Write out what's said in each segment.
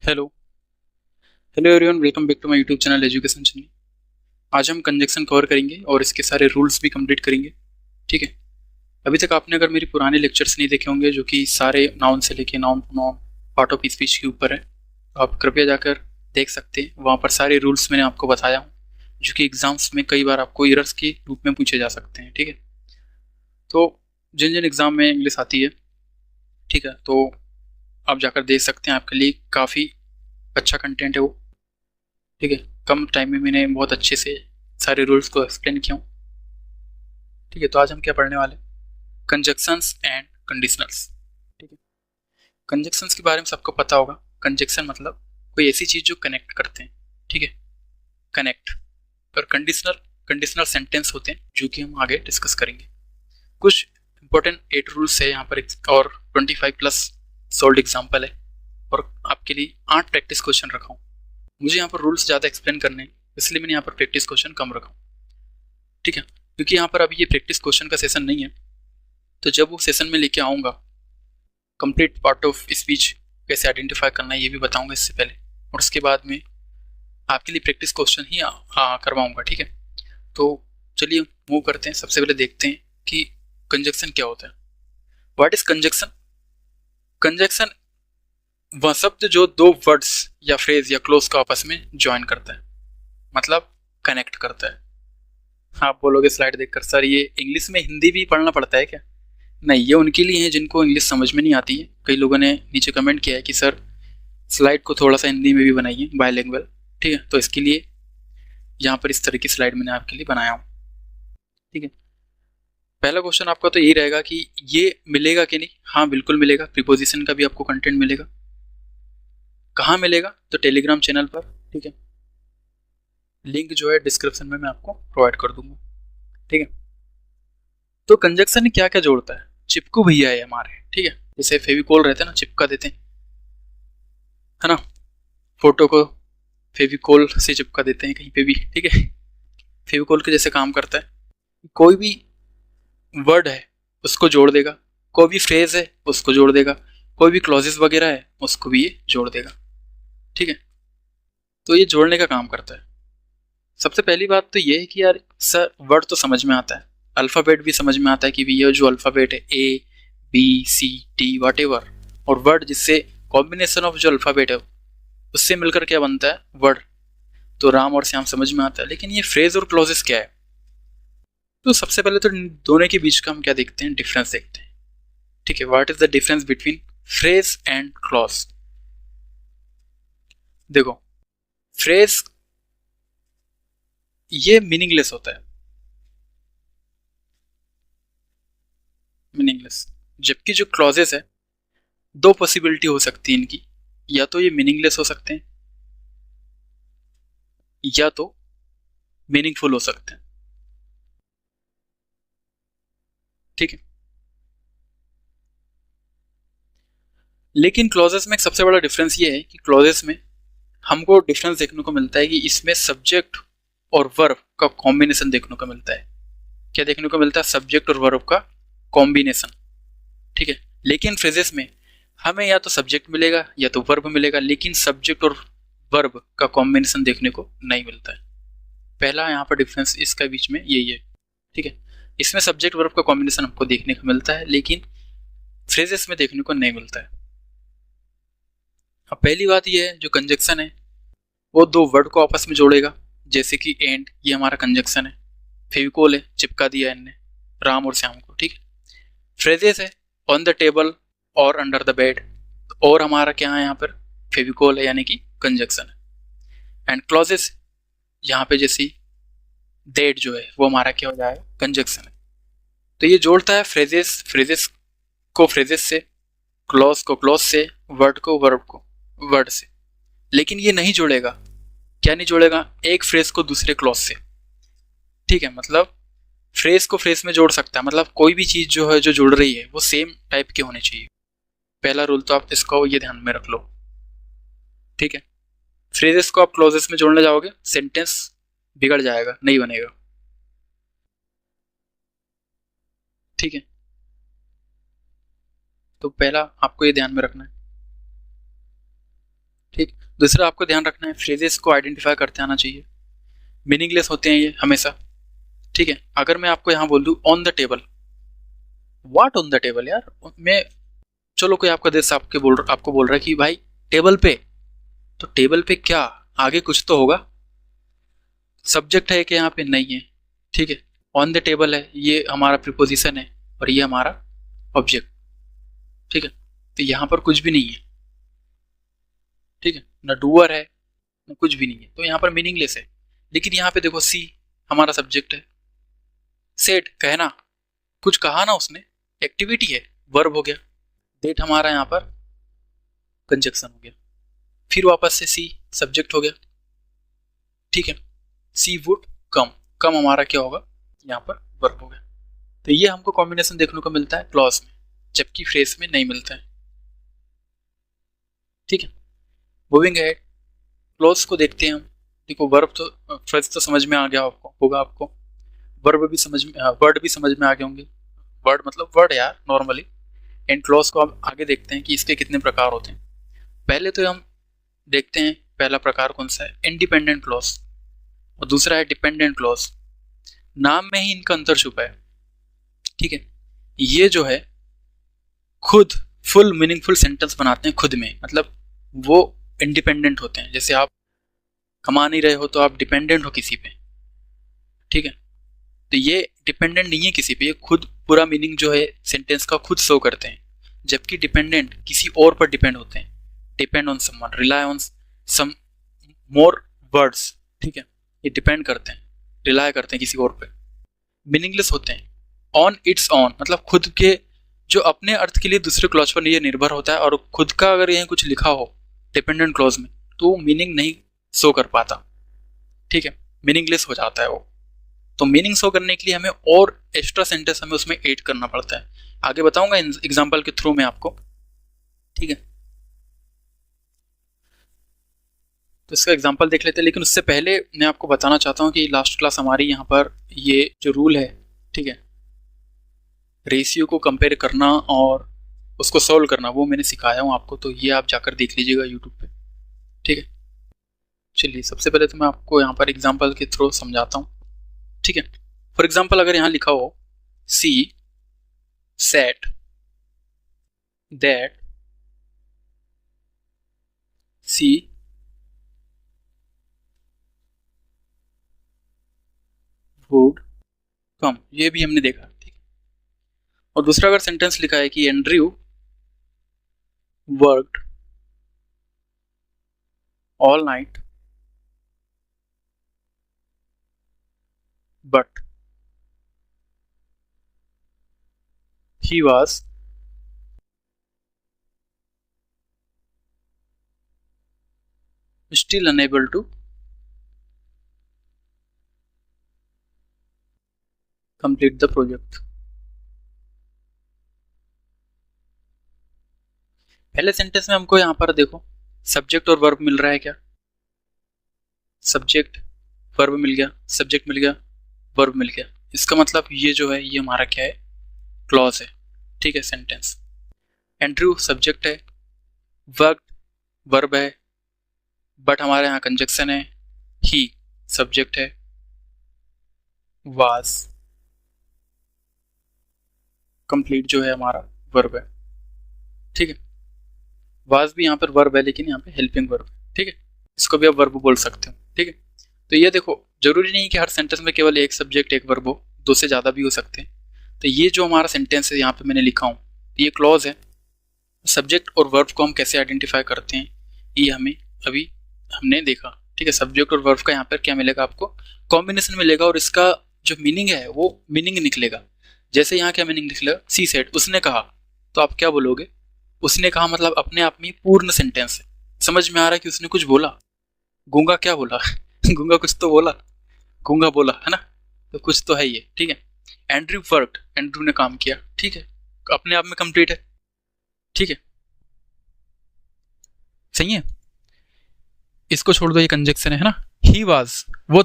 Hello hello everyone, welcome back to my YouTube channel education channel. आज हम conjunction cover करेंगे और इसके सारे रूल्स भी कंप्लीट करेंगे। ठीक है। अभी तक आपने अगर मेरे पुराने लेक्चर्स नहीं देखे होंगे जो कि सारे नाउन से लेके noun pronoun part of speech के ऊपर है, तो आप कृपया जाकर देख सकते हैं। वहाँ पर सारे रूल्स मैंने आपको बताया हूँ जो कि एग्जाम्स में कई बार आपको एरर्स के रूप में पूछे जा सकते हैं। ठीक है। तो जिन जिन एग्जाम में इंग्लिश आती है, ठीक है, तो आप जाकर देख सकते हैं। आपके लिए काफ़ी अच्छा कंटेंट है वो। ठीक है। कम टाइम में मैंने बहुत अच्छे से सारे रूल्स को एक्सप्लेन किया हूँ। ठीक है। तो आज हम क्या पढ़ने वाले, कंजक्शंस एंड कंडीशनल्स। ठीक है। कंजक्शंस के बारे में सबको पता होगा। कंजक्शन मतलब कोई ऐसी चीज जो कनेक्ट करते हैं। ठीक है, कनेक्ट। और कंडीशनल कंडीशनल सेंटेंस होते हैं जो कि हम आगे डिस्कस करेंगे। कुछ इंपॉर्टेंट 8 रूल्स है यहाँ पर और 25 प्लस सोल्ड एग्जाम्पल है, और आपके लिए 8 प्रैक्टिस क्वेश्चन रखा हूँ। मुझे यहाँ पर रूल्स ज़्यादा एक्सप्लेन करने हैं, इसलिए मैंने यहाँ पर प्रैक्टिस क्वेश्चन कम रखा हूँ। ठीक है। क्योंकि यहाँ पर अभी ये प्रैक्टिस क्वेश्चन का सेशन नहीं है, तो जब वो सेशन में लेके आऊँगा, कंप्लीट पार्ट ऑफ स्पीच कैसे आइडेंटिफाई करना है ये भी बताऊँगा इससे पहले, और उसके बाद में आपके लिए प्रैक्टिस क्वेश्चन ही करवाऊँगा। ठीक है। तो चलिए मूव करते हैं। सबसे पहले देखते हैं कि कंजक्शन क्या होता है। What is conjunction? कंजक्शन वह शब्द जो दो वर्ड्स या फ्रेज या क्लोज को आपस में ज्वाइन करता है, मतलब कनेक्ट करता है। आप बोलोगे स्लाइड देखकर, सर ये इंग्लिश में हिंदी भी पढ़ना पड़ता है क्या? नहीं, ये उनके लिए है जिनको इंग्लिश समझ में नहीं आती है। कई लोगों ने नीचे कमेंट किया है कि सर स्लाइड को थोड़ा सा हिंदी में भी बनाइए, बायलैंग्वेज। ठीक है, तो इसके लिए यहाँ पर इस तरह की स्लाइड मैंने आपके लिए बनाया हूँ। ठीक है। पहला क्वेश्चन आपका तो यही रहेगा कि ये मिलेगा कि नहीं। हाँ बिल्कुल मिलेगा। प्रीपोजिशन का भी आपको कंटेंट मिलेगा। कहाँ मिलेगा? तो टेलीग्राम चैनल पर। ठीक है, लिंक जो है डिस्क्रिप्शन में मैं आपको प्रोवाइड कर दूंगा। ठीक है। तो कंजक्शन क्या क्या जोड़ता है? चिपकू भैया है हमारे। ठीक है, जैसे फेविकोल रहते हैं ना, चिपका देते हैं, है ना, फोटो को फेविकोल से चिपका देते हैं कहीं पे भी। ठीक है, फेविकोल के जैसे काम करता है। कोई भी वर्ड है उसको जोड़ देगा, कोई भी फ्रेज है उसको जोड़ देगा, कोई भी क्लॉजेस वगैरह है उसको भी ये जोड़ देगा। ठीक है। तो ये जोड़ने का काम करता है। सबसे पहली बात तो ये है कि यार सर वर्ड तो समझ में आता है, अल्फ़ाबेट भी समझ में आता है कि ये जो अल्फ़ाबेट है A B C T whatever, और वर्ड जिससे कॉम्बिनेशन ऑफ जो अल्फ़ाबेट है उससे मिलकर क्या बनता है वर्ड, तो राम और श्याम समझ में आता है। लेकिन ये फ्रेज और क्लॉजेस क्या है? तो सबसे पहले तो दोनों के बीच का हम क्या देखते हैं, डिफरेंस देखते हैं। ठीक है, what is the difference between phrase and clause? देखो, फ्रेज ये मीनिंगलेस होता है, मीनिंगलेस। जबकि जो क्लॉजेस है, दो पॉसिबिलिटी हो सकती है इनकी, या तो ये मीनिंगलेस हो सकते हैं या तो मीनिंगफुल हो सकते हैं। ठीक है। लेकिन क्लॉजेस में एक सबसे बड़ा डिफरेंस ये है कि क्लॉजेस में हमको डिफरेंस देखने को मिलता है कि इसमें सब्जेक्ट और वर्ब का कॉम्बिनेशन देखने को मिलता है। क्या देखने को मिलता है? सब्जेक्ट और वर्ब का कॉम्बिनेशन। ठीक है। लेकिन फ्रेजेस में हमें या तो सब्जेक्ट मिलेगा या तो वर्ब मिलेगा, लेकिन सब्जेक्ट और वर्ब का कॉम्बिनेशन देखने को नहीं मिलता है। पहला यहाँ पर डिफरेंस इसका बीच में यही है। ठीक है, इसमें सब्जेक्ट वर्ब का कॉम्बिनेशन हमको देखने को मिलता है, लेकिन फ्रेजेस में देखने को नहीं मिलता है। अब पहली बात यह है, जो कंजक्शन है वो दो वर्ड को आपस में जोड़ेगा, जैसे कि एंड, ये हमारा कंजक्शन है। फेविकोल है, चिपका दिया इनने राम और श्याम को। ठीक है। फ्रेजेस है, ऑन द टेबल और अंडर द बेड, और हमारा क्या है यहाँ पर, फेविकोल है, यानी कि कंजक्शन है। एंड क्लॉजेस, यहाँ पे जैसी डेट जो है वो हमारा क्या हो जाएगा, कंजक्शन है। तो ये जोड़ता है फ्रेजेस फ्रेजेस को फ्रेजेस से, क्लॉज को क्लॉज से, वर्ड को वर्ब को वर्ड से। लेकिन ये नहीं जोड़ेगा, क्या नहीं जोड़ेगा, एक फ्रेज को दूसरे क्लॉज से। ठीक है, मतलब फ्रेज को फ्रेज में जोड़ सकता है, मतलब कोई भी चीज जो है जो जुड़ रही है वो सेम टाइप की होनी चाहिए। पहला रूल तो आप इसको ये ध्यान में रख लो। ठीक है। फ्रेजेस को आप क्लॉजेस में जोड़ने जाओगे, सेंटेंस बिगड़ जाएगा, नहीं बनेगा। ठीक है, तो पहला आपको ये ध्यान में रखना है। ठीक। दूसरा आपको ध्यान रखना है, फ्रेजेस को आइडेंटिफाई करते आना चाहिए, मीनिंगलेस होते हैं ये हमेशा। ठीक है, अगर मैं आपको यहाँ बोल दूँ on the table, what on the table यार, मैं चलो कोई आपका देश आपको बोल रहा है कि भाई टेबल पे, तो टेबल पे क्या, आगे कुछ तो होगा, सब्जेक्ट है कि यहाँ पे नहीं है। ठीक है, ऑन द टेबल है, ये हमारा प्रीपोजिशन है और ये हमारा ऑब्जेक्ट। ठीक है, तो यहाँ पर कुछ भी नहीं है। ठीक है, ना डूअर है ना कुछ भी नहीं है, तो यहाँ पर मीनिंगलेस है। लेकिन यहाँ पे देखो सी हमारा सब्जेक्ट है, सेड कहना, कुछ कहा ना उसने, एक्टिविटी है, वर्ब हो गया, डेट हमारा यहाँ पर कंजक्शन हो गया, फिर वापस से सी सब्जेक्ट हो गया। ठीक है, सी वुड कम, कम हमारा क्या होगा यहाँ पर वर्ब हो गया। तो ये हमको कॉम्बिनेशन देखने को मिलता है क्लॉज में, जबकि फ्रेज में नहीं मिलता है। ठीक है, मूविंग है, क्लॉज को देखते हैं हम। देखो वर्ब तो, फ्रेज तो समझ में आ गया आपको, वर्ब भी समझ में, वर्ड भी समझ में आ गए होंगे, वर्ड मतलब वर्ड यार नॉर्मली। एंड क्लॉज को अब आगे देखते हैं कि इसके कितने प्रकार होते हैं। पहले तो हम देखते हैं पहला प्रकार कौन सा है, इंडिपेंडेंट क्लॉज, और दूसरा है डिपेंडेंट क्लॉज। नाम में ही इनका अंतर छुपा है। ठीक है, ये जो है खुद फुल मीनिंगफुल सेंटेंस बनाते हैं खुद में, मतलब वो इंडिपेंडेंट होते हैं। जैसे आप कमा नहीं रहे हो तो आप डिपेंडेंट हो किसी पे। ठीक है, तो ये डिपेंडेंट नहीं है किसी पे, ये खुद पूरा मीनिंग जो है सेंटेंस का खुद शो करते हैं। जबकि डिपेंडेंट किसी और पर डिपेंड होते हैं, depend on someone, rely on some more words. ठीक है, ये डिपेंड करते हैं, रिलाई करते हैं किसी और पे। मीनिंगलेस होते हैं, ऑन इट्स ऑन, मतलब खुद के जो अपने अर्थ के लिए दूसरे क्लॉज पर ये निर्भर होता है, और खुद का अगर यह कुछ लिखा हो डिपेंडेंट क्लॉज में तो मीनिंग नहीं शो कर पाता। ठीक है, मीनिंगलेस हो जाता है वो। तो मीनिंग शो करने के लिए हमें और एक्स्ट्रा सेंटेंस हमें उसमें ऐड करना पड़ता है, आगे बताऊंगा एग्जांपल के थ्रू में आपको। ठीक है, तो इसका एग्जांपल देख लेते हैं, लेकिन उससे पहले मैं आपको बताना चाहता हूँ कि लास्ट क्लास हमारी यहाँ पर ये जो रूल है, ठीक है, रेशियो को कंपेयर करना और उसको सॉल्व करना, वो मैंने सिखाया हूँ आपको, तो ये आप जाकर देख लीजिएगा यूट्यूब पे। ठीक है, चलिए सबसे पहले तो मैं आपको यहाँ पर एग्जांपल के थ्रू समझाता हूँ। ठीक है, फॉर एग्जांपल अगर यहाँ लिखा हो she said that she would come, ये भी हमने देखा। ठीक है, और दूसरा अगर सेंटेंस लिखा है कि Andrew worked all night but he was still unable to complete the project। पहले सेंटेंस में हमको यहां पर देखो सब्जेक्ट और वर्ब मिल रहा है क्या, सब्जेक्ट वर्ब मिल गया, सब्जेक्ट मिल गया, वर्ब मिल गया। इसका मतलब ये जो है ये हमारा क्या है, क्लॉज है। ठीक है, सेंटेंस एंड्रयू सब्जेक्ट है, वर्क वर्ब है, बट हमारे यहाँ कंजक्शन है, ही सब्जेक्ट है, वाज कंप्लीट जो है हमारा वर्ब है। ठीक है, वाज भी यहाँ पर वर्ब है, लेकिन यहाँ पे हेल्पिंग वर्ब है। ठीक है, इसको भी आप वर्ब बोल सकते हो। ठीक है, तो ये देखो जरूरी नहीं कि हर सेंटेंस में केवल एक सब्जेक्ट एक वर्ब हो, दो से ज़्यादा भी हो सकते हैं। तो ये जो हमारा सेंटेंस है यहाँ पे मैंने लिखा हूँ, ये क्लॉज है। सब्जेक्ट और वर्ब को हम कैसे आइडेंटिफाई करते हैं ये हमें अभी हमने देखा। ठीक है, सब्जेक्ट और वर्ब का यहाँ पर क्या मिलेगा आपको, कॉम्बिनेशन मिलेगा, और इसका जो मीनिंग है वो मीनिंग निकलेगा। जैसे यहाँ क्या मीनिंग निकलेगा, सी सेड उसने कहा, तो आप क्या बोलोगे, उसने कहा मतलब अपने आप में पूर्ण सेंटेंस है। समझ में आ रहा है कि उसने कुछ बोला, गूंगा क्या बोला गूंगा कुछ तो बोला, गूंगा बोला है ना, तो कुछ तो है ये। ठीक है, एंड्रयू वर्कड, एंड्रयू ने काम किया। ठीक है, अपने आप में कंप्लीट है। ठीक है, सही है, इसको छोड़ दो, ये कंजक्शन है ना। ही वाज वो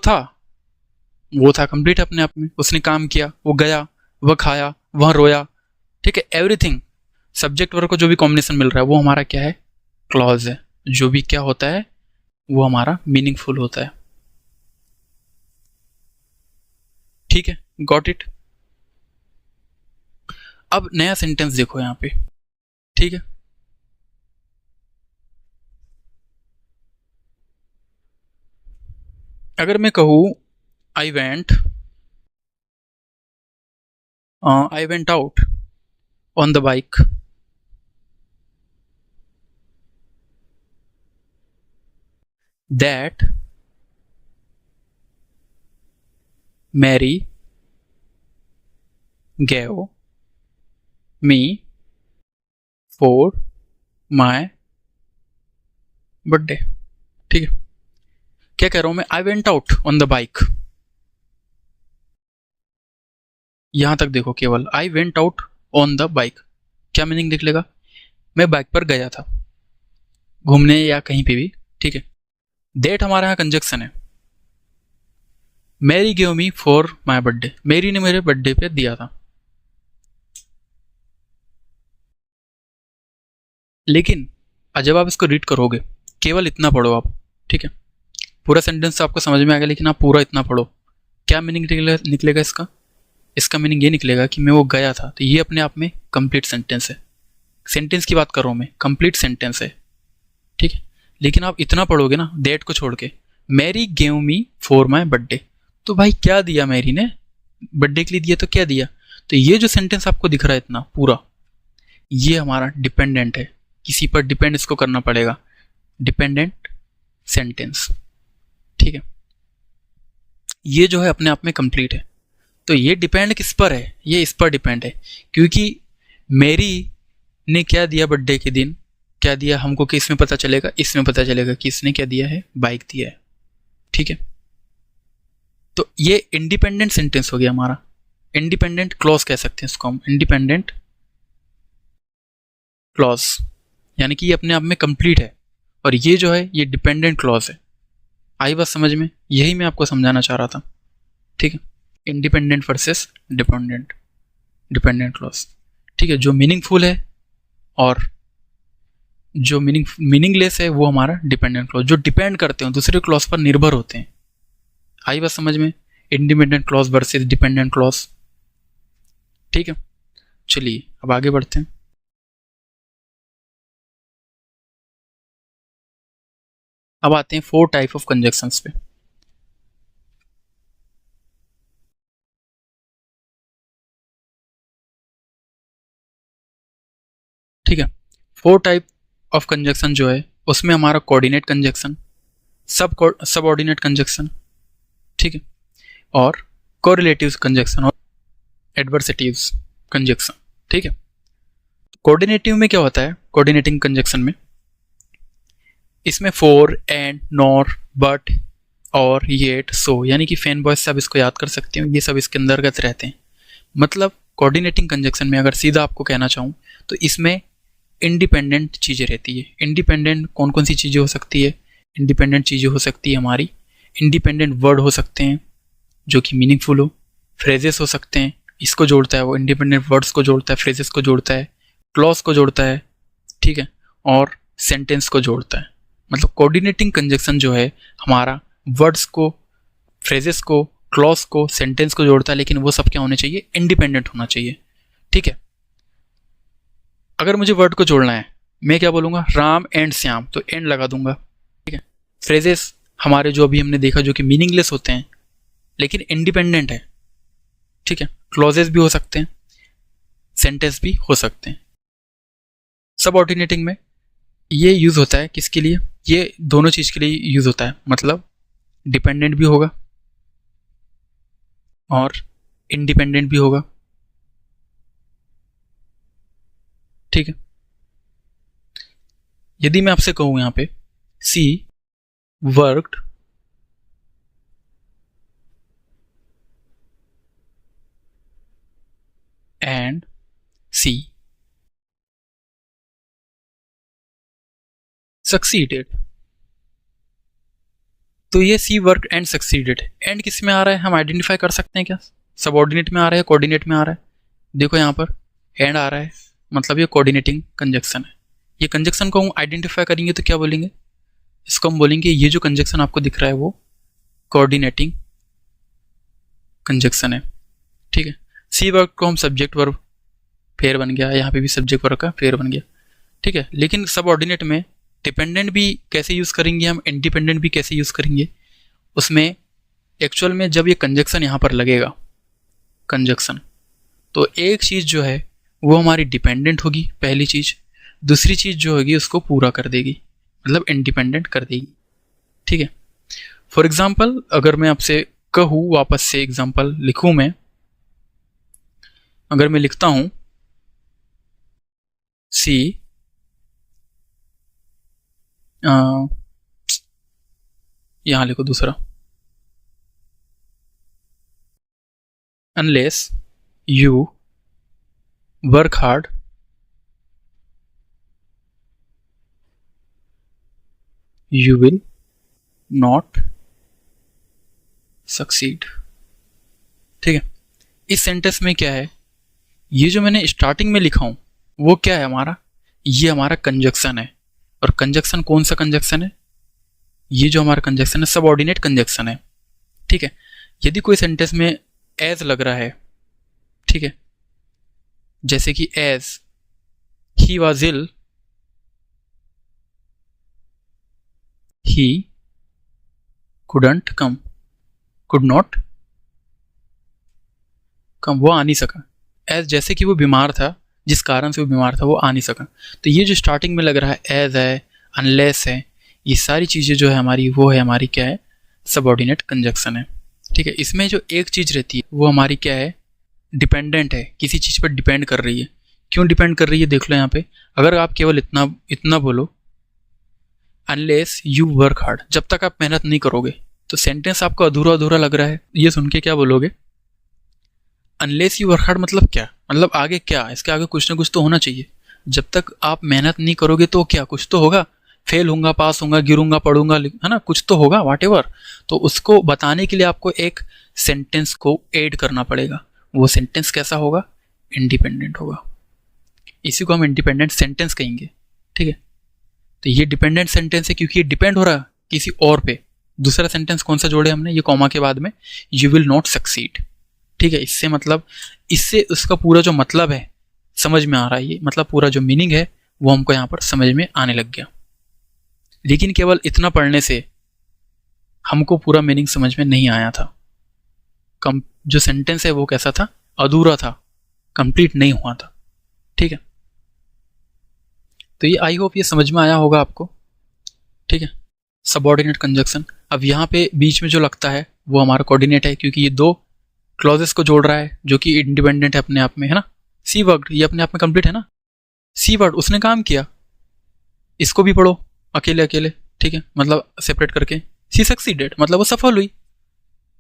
था कंप्लीट अपने आप में, उसने काम किया, वो गया, वह खाया, वह रोया। ठीक है, एवरीथिंग सब्जेक्ट वर्ब को जो भी कॉम्बिनेशन मिल रहा है वो हमारा क्या है, क्लॉज है। जो भी क्या होता है वो हमारा मीनिंगफुल होता है। ठीक है, गॉट इट। अब नया सेंटेंस देखो यहाँ पे। ठीक है, अगर मैं कहूँ I went out on the bike, that Mary gave me for my birthday. ठीक है, क्या कह रहा हूं मैं? I went out on the bike. यहां तक देखो, केवल I went out on the bike, क्या मीनिंग निकलेगा? मैं बाइक पर गया था घूमने या कहीं पे भी। ठीक है, दैट हमारे यहां कंजक्शन है। Mary give me for my birthday, Mary ने मेरे बर्थडे पे दिया था। लेकिन जब आप इसको रीड करोगे, केवल इतना पढ़ो आप। ठीक है, पूरा सेंटेंस आपको समझ में आ गया, लेकिन आप पूरा इतना पढ़ो। क्या मीनिंग निकलेगा इसका? इसका मीनिंग ये निकलेगा कि मैं वो गया था, तो ये अपने आप में कंप्लीट सेंटेंस है। सेंटेंस की बात कर रहा हूं मैं, कंप्लीट सेंटेंस है। ठीक है, लेकिन आप इतना पढ़ोगे ना दैट को छोड़ के, Mary gave me for my birthday, तो भाई क्या दिया मैरी ने? बर्थडे के लिए दिया, तो क्या दिया? तो ये जो सेंटेंस आपको दिख रहा है इतना पूरा, ये हमारा डिपेंडेंट है, किसी पर डिपेंड इसको करना पड़ेगा, डिपेंडेंट सेंटेंस। ठीक है, ये जो है अपने आप में कंप्लीट है। तो ये डिपेंड किस पर है? ये इस पर डिपेंड है, क्योंकि मेरी ने क्या दिया बर्थडे के दिन, क्या दिया हमको किस में पता चलेगा? इसमें पता चलेगा कि इसने क्या दिया है, बाइक दिया है। ठीक है, तो ये इंडिपेंडेंट सेंटेंस हो गया हमारा, इंडिपेंडेंट क्लॉज कह सकते हैं इसको हम, इंडिपेंडेंट क्लॉज, यानी कि ये अपने आप में कंप्लीट है। और ये जो है ये डिपेंडेंट क्लॉज है। आई बात समझ में? यही मैं आपको समझाना चाह रहा था। ठीक है, independent versus dependent, dependent clause. ठीक है, जो मीनिंगफुल है और जो मीनिंगलेस है वो हमारा डिपेंडेंट क्लॉज, जो डिपेंड करते हैं दूसरे क्लॉज पर, निर्भर होते हैं। आई बात समझ में? Independent clause versus dependent clause. ठीक है, चलिए अब आगे बढ़ते हैं। अब आते हैं 4 टाइप ऑफ कंजक्शंस पे। ठीक है, 4 टाइप ऑफ कंजक्शन जो है उसमें हमारा कोऑर्डिनेट कंजक्शन, सब ऑर्डिनेट कंजक्शन, ठीक है, और कोरिलेटिव कंजक्शन और एडवर्सेटिव्स कंजक्शन। ठीक है, कोऑर्डिनेटिव में क्या होता है? कोऑर्डिनेटिंग कंजक्शन में इसमें फॉर, एंड, नॉर, बट, और, येट, सो, यानी कि फैन बॉयज सब इसको याद कर सकते हो, ये सब इसके अंतर्गत रहते हैं। मतलब कोऑर्डिनेटिंग कंजक्शन में अगर सीधा आपको कहना चाहूँ तो इसमें इंडिपेंडेंट चीज़ें रहती है। इंडिपेंडेंट कौन कौन सी चीज़ें हो सकती है? इंडिपेंडेंट चीज़ें हो सकती है हमारी, इंडिपेंडेंट वर्ड हो सकते हैं जो कि मीनिंगफुल हो, फ्रेजेस हो सकते हैं, इसको जोड़ता है वो, इंडिपेंडेंट वर्ड्स को जोड़ता है, फ्रेजेस को जोड़ता है, क्लॉज को जोड़ता है, ठीक है, और सेंटेंस को जोड़ता है। मतलब कोऑर्डिनेटिंग कंजक्शन जो है हमारा वर्ड्स को, फ्रेजेस को, क्लॉज को, सेंटेंस को जोड़ता है, लेकिन वो सब क्या होने चाहिए? इंडिपेंडेंट होना चाहिए। ठीक है, अगर मुझे वर्ड को जोड़ना है, मैं क्या बोलूँगा? राम एंड श्याम, तो एंड लगा दूंगा। ठीक है, फ्रेजेस हमारे जो अभी हमने देखा जो कि मीनिंगलेस होते हैं लेकिन इंडिपेंडेंट है। ठीक है, क्लॉजेस भी हो सकते हैं, सेंटेंस भी हो सकते हैं। सब ऑर्डिनेटिंग में ये यूज़ होता है किसके लिए? ये दोनों चीज़ के लिए यूज़ होता है, मतलब डिपेंडेंट भी होगा और इंडिपेंडेंट भी होगा। ठीक है, यदि मैं आपसे कहूं यहां पे सी वर्कड एंड सी सक्सीडेड, तो ये सी वर्क एंड सक्सीडेड, एंड किस में आ रहा है हम आइडेंटिफाई कर सकते हैं क्या? सबऑर्डिनेट में आ रहा है, कोऑर्डिनेट में आ रहा है? देखो यहाँ पर एंड आ रहा है, मतलब ये कोऑर्डिनेटिंग कंजक्शन है। ये कंजक्शन को हम आइडेंटिफाई करेंगे तो क्या बोलेंगे, इसको हम बोलेंगे ये जो कंजक्शन आपको दिख रहा है वो कोऑर्डिनेटिंग कंजक्शन है, ठीक है। सी वर्ब को हम सब्जेक्ट वर्ब पेयर बन गया, यहाँ पे भी सब्जेक्ट वर्ब का पेयर बन गया, ठीक है। लेकिन सब ऑर्डिनेट में डिपेंडेंट भी कैसे यूज़ करेंगे हम, इंडिपेंडेंट भी कैसे यूज़ करेंगे, उसमें एक्चुअल में जब ये कंजक्शन यहाँ पर लगेगा कंजक्शन, तो एक चीज़ जो है वो हमारी डिपेंडेंट होगी पहली चीज़, दूसरी चीज़ जो होगी उसको पूरा कर देगी, मतलब इंडिपेंडेंट कर देगी, ठीक है। फॉर एग्जाम्पल अगर मैं आपसे कहूँ, वापस से एग्जाम्पल लिखूँ मैं, अगर मैं लिखता हूँ सी यहाँ लिखो दूसरा, unless you work hard you will not succeed, ठीक है। इस सेंटेंस में क्या है, ये जो मैंने स्टार्टिंग में लिखा हूं वो क्या है हमारा, ये हमारा कंजक्शन है। और कंजक्शन कौन सा कंजक्शन है, ये जो हमारा कंजक्शन है सबऑर्डिनेट कंजक्शन है, ठीक है। यदि कोई सेंटेंस में एज लग रहा है, ठीक है, जैसे कि as he was ill, he couldn't come, could not come, वो आ नहीं सका, एज जैसे कि वो बीमार था, जिस कारण से वो बीमार था वो आ नहीं सका। तो ये जो स्टार्टिंग में लग रहा है एज है, अनलेस है, ये सारी चीज़ें जो है हमारी, वो है हमारी क्या है, सबऑर्डिनेट कंजक्शन है, ठीक है। इसमें जो एक चीज़ रहती है वो हमारी क्या है, डिपेंडेंट है, किसी चीज़ पर डिपेंड कर रही है। क्यों डिपेंड कर रही है देख लो यहाँ पे, अगर आप केवल इतना बोलो अनलेस यू वर्क हार्ड, जब तक आप मेहनत नहीं करोगे तो सेंटेंस आपको अधूरा अधूरा लग रहा है। ये सुन के क्या बोलोगे, अनलेस यू वर्क हार्ड मतलब क्या, मतलब आगे क्या, इसके आगे कुछ ना कुछ तो होना चाहिए। जब तक आप मेहनत नहीं करोगे तो क्या, कुछ तो होगा, फेल होऊंगा, पास होऊंगा, गिरूंगा, पढ़ूंगा, है ना, कुछ तो होगा, व्हाटएवर। तो उसको बताने के लिए आपको एक सेंटेंस को ऐड करना पड़ेगा। वो सेंटेंस कैसा होगा, इंडिपेंडेंट होगा, इसी को हम इंडिपेंडेंट सेंटेंस कहेंगे, ठीक है। तो ये डिपेंडेंट सेंटेंस है क्योंकि ये डिपेंड हो रहा है किसी और पे। दूसरा सेंटेंस कौन सा जोड़े हमने, ये कॉमा के बाद में, यू विल नॉट सक्सीड, ठीक है। इससे मतलब, इससे उसका पूरा जो मतलब है समझ में आ रहा है, ये मतलब पूरा जो मीनिंग है वो हमको यहाँ पर समझ में आने लग गया। लेकिन केवल इतना पढ़ने से हमको पूरा मीनिंग समझ में नहीं आया था। जो सेंटेंस है वो कैसा था, अधूरा था, कंप्लीट नहीं हुआ था, ठीक है। तो ये आई होप ये समझ में आया होगा आपको, ठीक है। सबऑर्डिनेट कंजक्शन, अब यहाँ पे बीच में जो लगता है वो हमारा कोऑर्डिनेट है, क्योंकि ये दो क्लॉजेस को जोड़ रहा है जो कि इंडिपेंडेंट है अपने आप में, है ना। सी वर्ड ये अपने आप में कंप्लीट है ना, सी वर्ड उसने काम किया, इसको भी पढ़ो अकेले अकेले, ठीक है, मतलब सेपरेट करके। सी सक्सीडेड मतलब वो सफल हुई,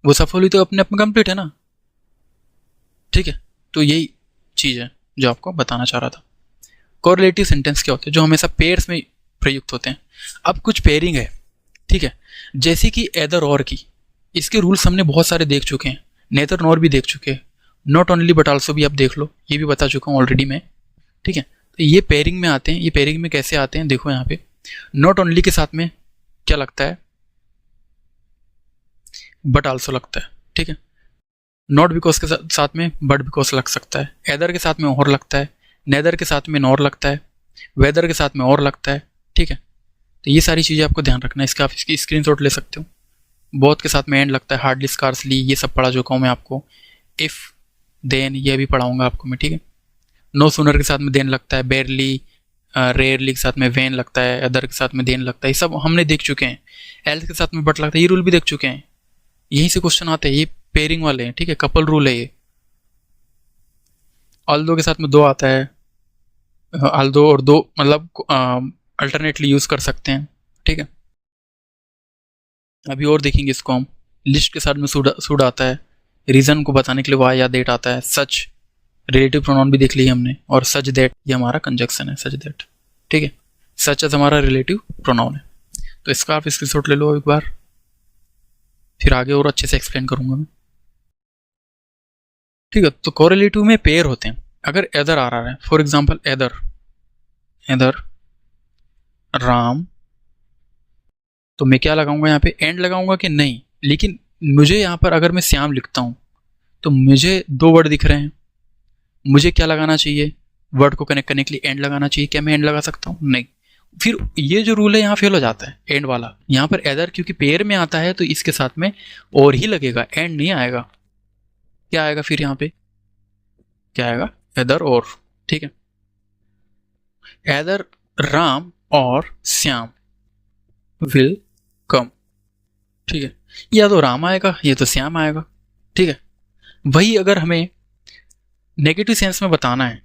वो सफल हुई तो अपने आप में कंप्लीट है ना, ठीक है। तो यही चीज़ है जो आपको बताना चाह रहा था। कोरिलेटिव सेंटेंस क्या होते हैं, जो हमेशा पेयर्स में प्रयुक्त होते हैं। अब कुछ पेयरिंग है, ठीक है, जैसे कि एदर और की, इसके रूल्स हमने बहुत सारे देख चुके हैं, नेदर नॉर भी देख चुके हैं, नॉट ओनली बट आल्सो भी आप देख लो, ये भी बता चुका हूँ ऑलरेडी मैं, ठीक है। तो ये पेयरिंग में आते हैं। ये पेयरिंग में कैसे आते हैं, देखो यहाँ पे नॉट ओनली के साथ में क्या लगता है, बट आल्सो लगता है, ठीक है। नॉट बिकॉज के साथ में बट बिकॉज लग सकता है, एदर के साथ में और लगता है, नेदर के साथ में नॉर लगता है, वेदर के साथ में और लगता है, ठीक है। तो ये सारी चीज़ें आपको ध्यान रखना है, इसका आप इसकी स्क्रीनशॉट ले सकते हो। बहुत के साथ में एंड लगता है, हार्डली स्कार्सली, ये सब पढ़ा चुका हूँ मैं आपको। इफ़ देन ये भी पढ़ाऊंगा आपको मैं, ठीक है। नो सूनर के साथ में देन लगता है, बेरली रेयरली के साथ में वेन लगता है, अदर के साथ में देन लगता है, ये सब हमने देख चुके हैं। एल्स के साथ में बट लगता है, ये रूल भी देख चुके हैं। यहीं से क्वेश्चन आते हैं, ये पेयरिंग वाले हैं, ठीक है, कपल रूल है ये। ऑल्दो के साथ में दो आता है, ऑल्दो और दो मतलब अल्टरनेटली यूज़ कर सकते हैं, ठीक है। अभी और देखेंगे इसको हम। लिस्ट के साथ में सुड आता है, रीज़न को बताने के लिए वाई या देट आता है। सच रिलेटिव प्रोनाउन भी देख लिया हमने, और सच दैट ये हमारा कंजक्शन है, सच दैट, ठीक है। सच एज हमारा रिलेटिव प्रोनाउन है। तो इसका आप स्क्रीनशॉट ले लो एक बार, फिर आगे और अच्छे से एक्सप्लेन करूंगा मैं, ठीक है। तो कोरिलेटिव में पेयर होते हैं। अगर एदर आ रहा है, फॉर एग्जाम्पल एदर राम, तो मैं क्या लगाऊंगा यहाँ पे, एंड लगाऊंगा कि नहीं? लेकिन मुझे यहाँ पर अगर मैं श्याम लिखता हूँ तो मुझे दो वर्ड दिख रहे हैं, मुझे क्या लगाना चाहिए? वर्ड को कनेक्ट करने के लिए एंड लगाना चाहिए। क्या मैं एंड लगा सकता हूँ? नहीं। फिर ये जो रूल है यहाँ फेल हो जाता है, एंड वाला। यहाँ पर एदर क्योंकि पेयर में आता है तो इसके साथ में और ही लगेगा, एंड नहीं आएगा। क्या आएगा फिर यहाँ पे? क्या आएगा? एदर और। ठीक है, एदर राम और श्याम विल कम। ठीक है, या तो राम आएगा या तो श्याम आएगा। ठीक है, वही अगर हमें नेगेटिव सेंस में बताना है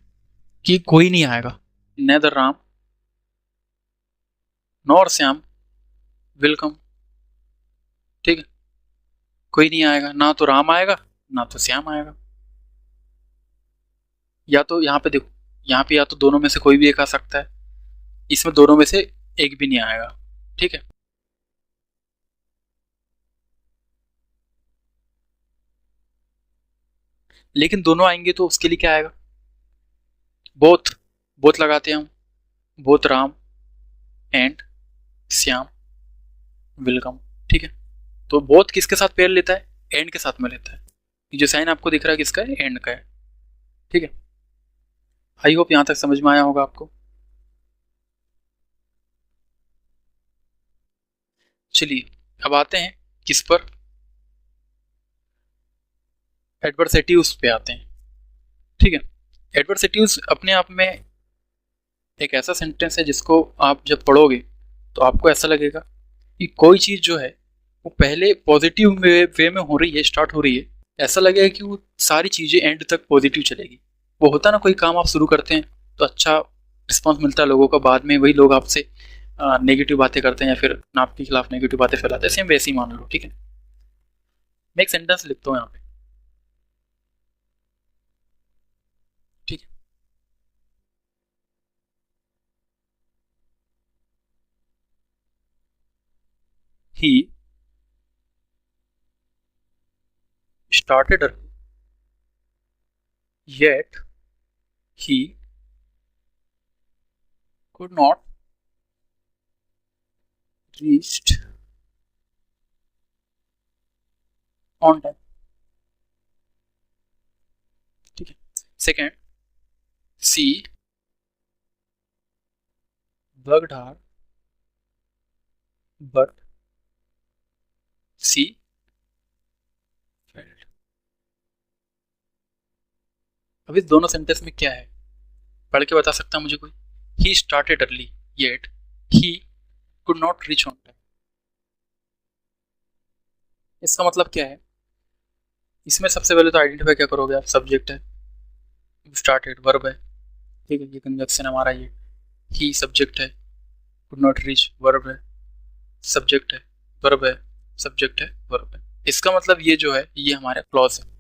कि कोई नहीं आएगा, neither Ram nor Shyam will come. ठीक है, कोई नहीं आएगा, ना तो राम आएगा ना तो श्याम आएगा। या तो यहाँ पे देखो, यहाँ पे या तो दोनों में से कोई भी एक आ सकता है, इसमें दोनों में से एक भी नहीं आएगा। ठीक है, लेकिन दोनों आएंगे तो उसके लिए क्या आएगा? बोथ। बोथ लगाते हैं हम, both Ram and Shyam will come. ठीक है, तो बोथ किसके साथ पेयर लेता है? एंड के साथ में लेता है। ये जो साइन आपको दिख रहा है किसका है? एंड का है। ठीक है, आई होप यहां तक समझ में आया होगा आपको। चलिए अब आते हैं किस पर? एडवर्सेटिव्स पे आते हैं। ठीक है, एडवर्सेटिव्स अपने आप में एक ऐसा सेंटेंस है जिसको आप जब पढ़ोगे तो आपको ऐसा लगेगा कि कोई चीज़ जो है वो पहले पॉजिटिव वे में हो रही है, स्टार्ट हो रही है। ऐसा लगेगा कि वो सारी चीज़ें एंड तक पॉजिटिव चलेगी। वो होता ना, कोई काम आप शुरू करते हैं तो अच्छा रिस्पॉन्स मिलता है लोगों का, बाद में वही लोग आपसे नेगेटिव बातें करते हैं या फिर आपके खिलाफ नेगेटिव बातें फैलाते हैं। सेम वैसे ही मान लो। ठीक है, मैं एक सेंटेंस लिखता हूँ यहाँ पे। ठीक है, ही started early, yet he could not reached on time। ठीक है, second, she worked hard but she failed. अब इस दोनों सेंटेंस में क्या है, पढ़ के बता सकता है मुझे कोई? ही started early yet he could not reach on time. इसका मतलब क्या है? इसमें सबसे पहले तो आइडेंटिफाई क्या करोगे आप? सब्जेक्ट है, स्टार्टेड वर्ब है। ठीक है, ये कंजक्शन हमारा, ये ही सब्जेक्ट है, कुड नॉट रीच वर्ब है, सब्जेक्ट है, वर्ब है, सब्जेक्ट है, वर्ब है। इसका मतलब ये जो है ये हमारे क्लॉज है।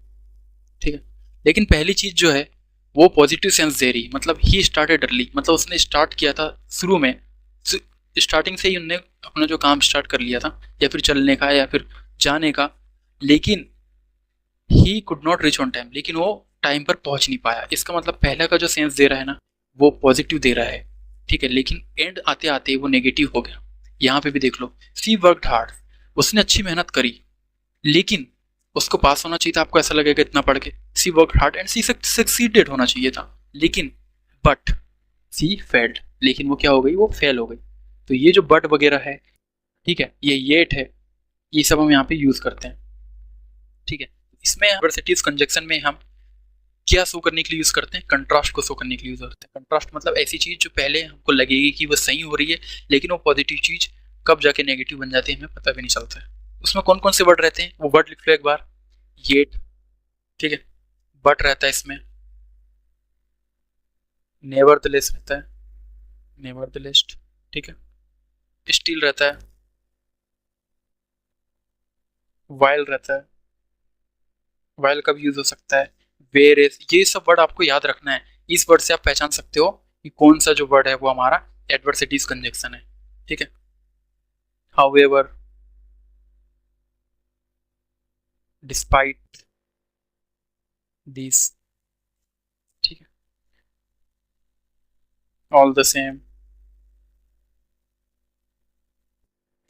ठीक है, लेकिन पहली चीज जो है वो पॉजिटिव सेंस दे रही, मतलब ही स्टार्टेड अर्ली, मतलब उसने स्टार्ट किया था शुरू में, स्टार्टिंग से ही उनने अपना जो काम स्टार्ट कर लिया था, या फिर चलने का या फिर जाने का। लेकिन he could not reach on time, लेकिन वो टाइम पर पहुंच नहीं पाया। इसका मतलब पहला का जो सेंस दे रहा है ना वो पॉजिटिव दे रहा है। ठीक है, लेकिन एंड आते आते वो नेगेटिव हो गया। यहाँ पे भी देख लो, सी वर्कड हार्ड, उसने अच्छी मेहनत करी, लेकिन उसको पास होना चाहिए था। आपको ऐसा लगेगा इतना पढ़ के, she work hard and she succeeded होना चाहिए था, लेकिन बट सी फेल्ड, लेकिन वो क्या हो गई? वो फेल हो गई। तो ये जो बट वगैरह है, ठीक है, ये येट है, ये सब हम यहाँ पे यूज करते हैं। ठीक है, इसमें एडवर्सिटीज कंजक्शन में हम क्या शो करने के लिए यूज करते हैं? कंट्रास्ट को शो करने के लिए यूज करते हैं। कंट्रास्ट मतलब ऐसी चीज जो पहले हमको लगेगी कि वो सही हो रही है, लेकिन वो पॉजिटिव चीज कब जाके नेगेटिव बन जाती है हमें पता भी नहीं चलता है। उसमें कौन कौन से वर्ड रहते हैं वो वर्ड लिख लो एक बार। येट, ठीक है, बट रहता है इसमें, नेवरदलेस रहता है, नेवरदलेस्ट, ठीक है, स्टिल रहता है, वाइल रहता है, वाइल कब यूज हो सकता है, वेर इज। ये सब वर्ड आपको याद रखना है। इस वर्ड से आप पहचान सकते हो कि कौन सा जो वर्ड है वो हमारा एडवर्सिटीज कंजक्शन है। ठीक है, हाउएवर, डिस्पाइट, दिस, ठीक है, all the same,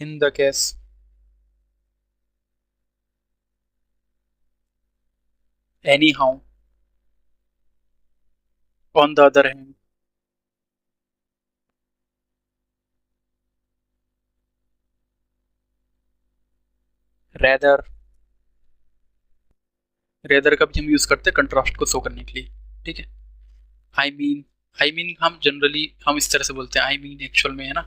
in the case, any how, on the other hand, rather. Rather का भी हम यूज करते हैं कंट्रास्ट को शो करने के लिए, ठीक है। आई मीन, आई मीन हम जनरली हम इस तरह से बोलते हैं, आई मीन एक्चुअल में, है ना।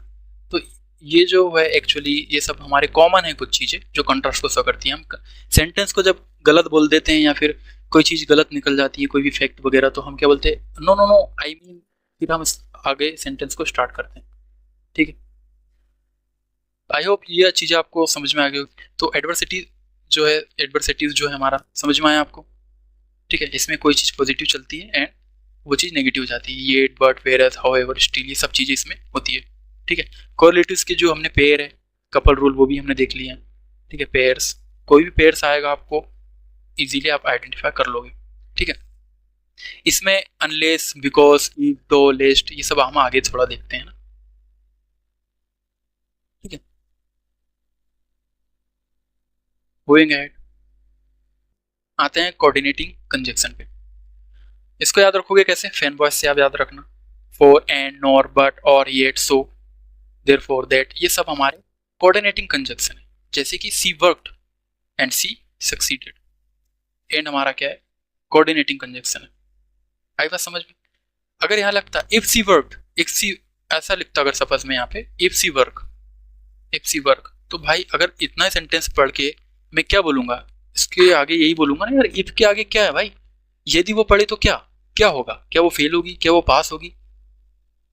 तो ये जो है एक्चुअली ये सब हमारे कॉमन है कुछ चीज़ें जो कंट्रास्ट को शो करती हैं। हम सेंटेंस को जब गलत बोल देते हैं या फिर कोई चीज़ गलत निकल जाती है, कोई भी फैक्ट वगैरह, तो हम क्या बोलते हैं, no no no I mean, फिर हम आगे सेंटेंस को स्टार्ट करते हैं, ठीक है। आई होप ये चीज़ें आपको समझ में आ गई। तो एडवर्सिटी जो है, एडवर्सिटीज जो है हमारा, समझ में आया आपको, ठीक है। इसमें कोई चीज़ पॉजिटिव चलती है एंड वो चीज़ नेगेटिव हो जाती है, ये बट वेयरएज हाउएवर स्टिल, ये सब चीज़ें इसमें होती है, ठीक है। कोरिलेटिव्स के जो हमने पेयर है, कपल रूल, वो भी हमने देख लिया है, ठीक है। पेयर्स, कोई भी पेयर्स आएगा आपको इजीली आप आइडेंटिफाई कर लोगे, ठीक है। इसमें अनलेस, बिकॉज, इफ, दो, लेस्ट, ये सब हम आगे थोड़ा देखते हैं ना, ठीक है। गोइंग अहेड, आते हैं कोऑर्डिनेटिंग कंजक्शन पे। इसको याद रखोगे कैसे, फैन वॉइस से आप याद रखना, फॉर, एंड, नॉर, बट, और, येट, सो, देयरफॉर, दैट, ये सब हमारे कोऑर्डिनेटिंग कंजक्शन है। जैसे कि she worked and she succeeded, and हमारा क्या है, कोऑर्डिनेटिंग कंजक्शन है। आई बात समझ में। अगर यहाँ लगता if she worked, if she, ऐसा लिखता अगर सपोज में यहाँ पे if she work, if she work, तो भाई अगर इतना सेंटेंस पढ़ के मैं क्या बोलूंगा, इसके आगे यही बोलूंगा ना यार, इफ के आगे क्या है भाई, यदि वो पढ़े तो क्या क्या होगा, क्या वो फेल होगी, क्या वो पास होगी,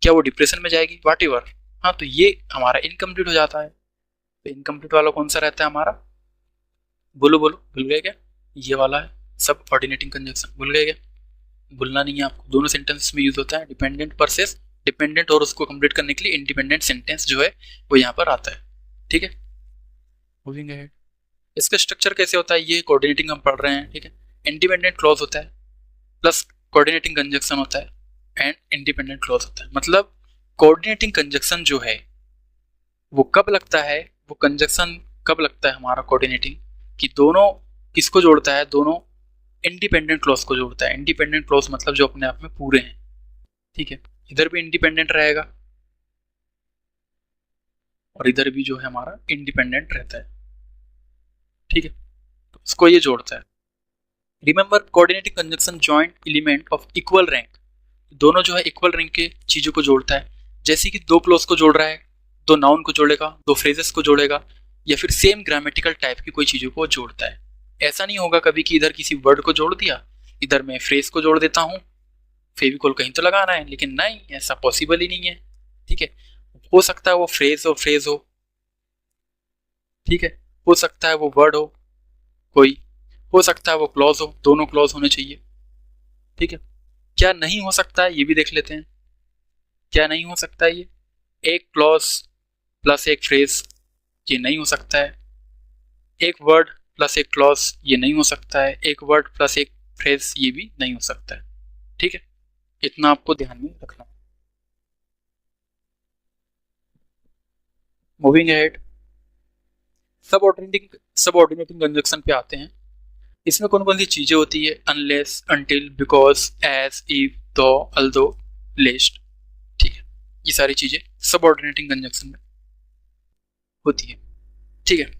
क्या वो डिप्रेशन में जाएगी, वाट एवर। हाँ, तो ये हमारा इनकम्प्लीट हो जाता है। तो इनकम्प्लीट वाला कौन सा रहता है हमारा, बोलो बोलो, भूल गए क्या, ये वाला है सब ऑर्डिनेटिंग कंजक्शन, भूल गए क्या, भूलना नहीं है आपको। दोनों सेंटेंस में यूज होता है, डिपेंडेंट वर्सेस डिपेंडेंट, और उसको कंप्लीट करने के लिए इंडिपेंडेंट सेंटेंस जो है वो यहाँ पर आता है, ठीक है। मूविंग अहेड, इसका स्ट्रक्चर कैसे होता है, ये कोऑर्डिनेटिंग हम पढ़ रहे हैं, ठीक है। इंडिपेंडेंट क्लॉज होता है, प्लस कोऑर्डिनेटिंग कंजक्शन होता है, एंड इंडिपेंडेंट क्लॉज होता है। मतलब कोऑर्डिनेटिंग कंजक्शन जो है वो कब लगता है, वो कंजक्शन कब लगता है हमारा कोऑर्डिनेटिंग, कि दोनों किसको जोड़ता है, दोनों इंडिपेंडेंट क्लॉज को जोड़ता है। इंडिपेंडेंट क्लॉज मतलब जो अपने आप में पूरे हैं, ठीक है। इधर भी इंडिपेंडेंट रहेगा और इधर भी जो है हमारा इंडिपेंडेंट रहता है, ठीक है। तो इसको ये जोड़ता है। Remember, coordinating conjunction joint element of equal rank, दोनों जो है इक्वल रैंक के चीजों को जोड़ता है। जैसे कि दो क्लॉज को जोड़ रहा है, दो नाउन को जोड़ेगा, दो फ्रेजेस को जोड़ेगा, या फिर सेम ग्रामेटिकल टाइप की कोई चीजों को जोड़ता है। ऐसा नहीं होगा कभी कि इधर किसी वर्ड को जोड़ दिया, इधर मैं फ्रेज को जोड़ देता हूँ, फेविकोल कहीं तो लगाना है, लेकिन नहीं, ऐसा पॉसिबल ही नहीं है, ठीक है। हो सकता है वो फ्रेज हो, फ्रेज हो, ठीक है। हो सकता है वो वर्ड हो कोई, हो सकता है वो क्लॉज हो, दोनों क्लॉज होने चाहिए, ठीक है। क्या नहीं हो सकता है ये भी देख लेते हैं, क्या नहीं हो सकता है ये, एक क्लॉज प्लस एक फ्रेज, ये नहीं हो सकता है। एक वर्ड प्लस एक क्लॉज, ये नहीं हो सकता है। एक वर्ड प्लस एक फ्रेज, ये भी नहीं हो सकता है, ठीक है। इतना आपको ध्यान में रखना। मूविंग अहेड, सबऑर्डिनेटिंग कंजक्शन पे आते हैं। इसमें कौन कौन सी चीजें होती है, unless, until, because, as, if, though, although, lest, ठीक है। ये सारी चीजें सबऑर्डिनेटिंग कंजक्शन में होती है, ठीक है।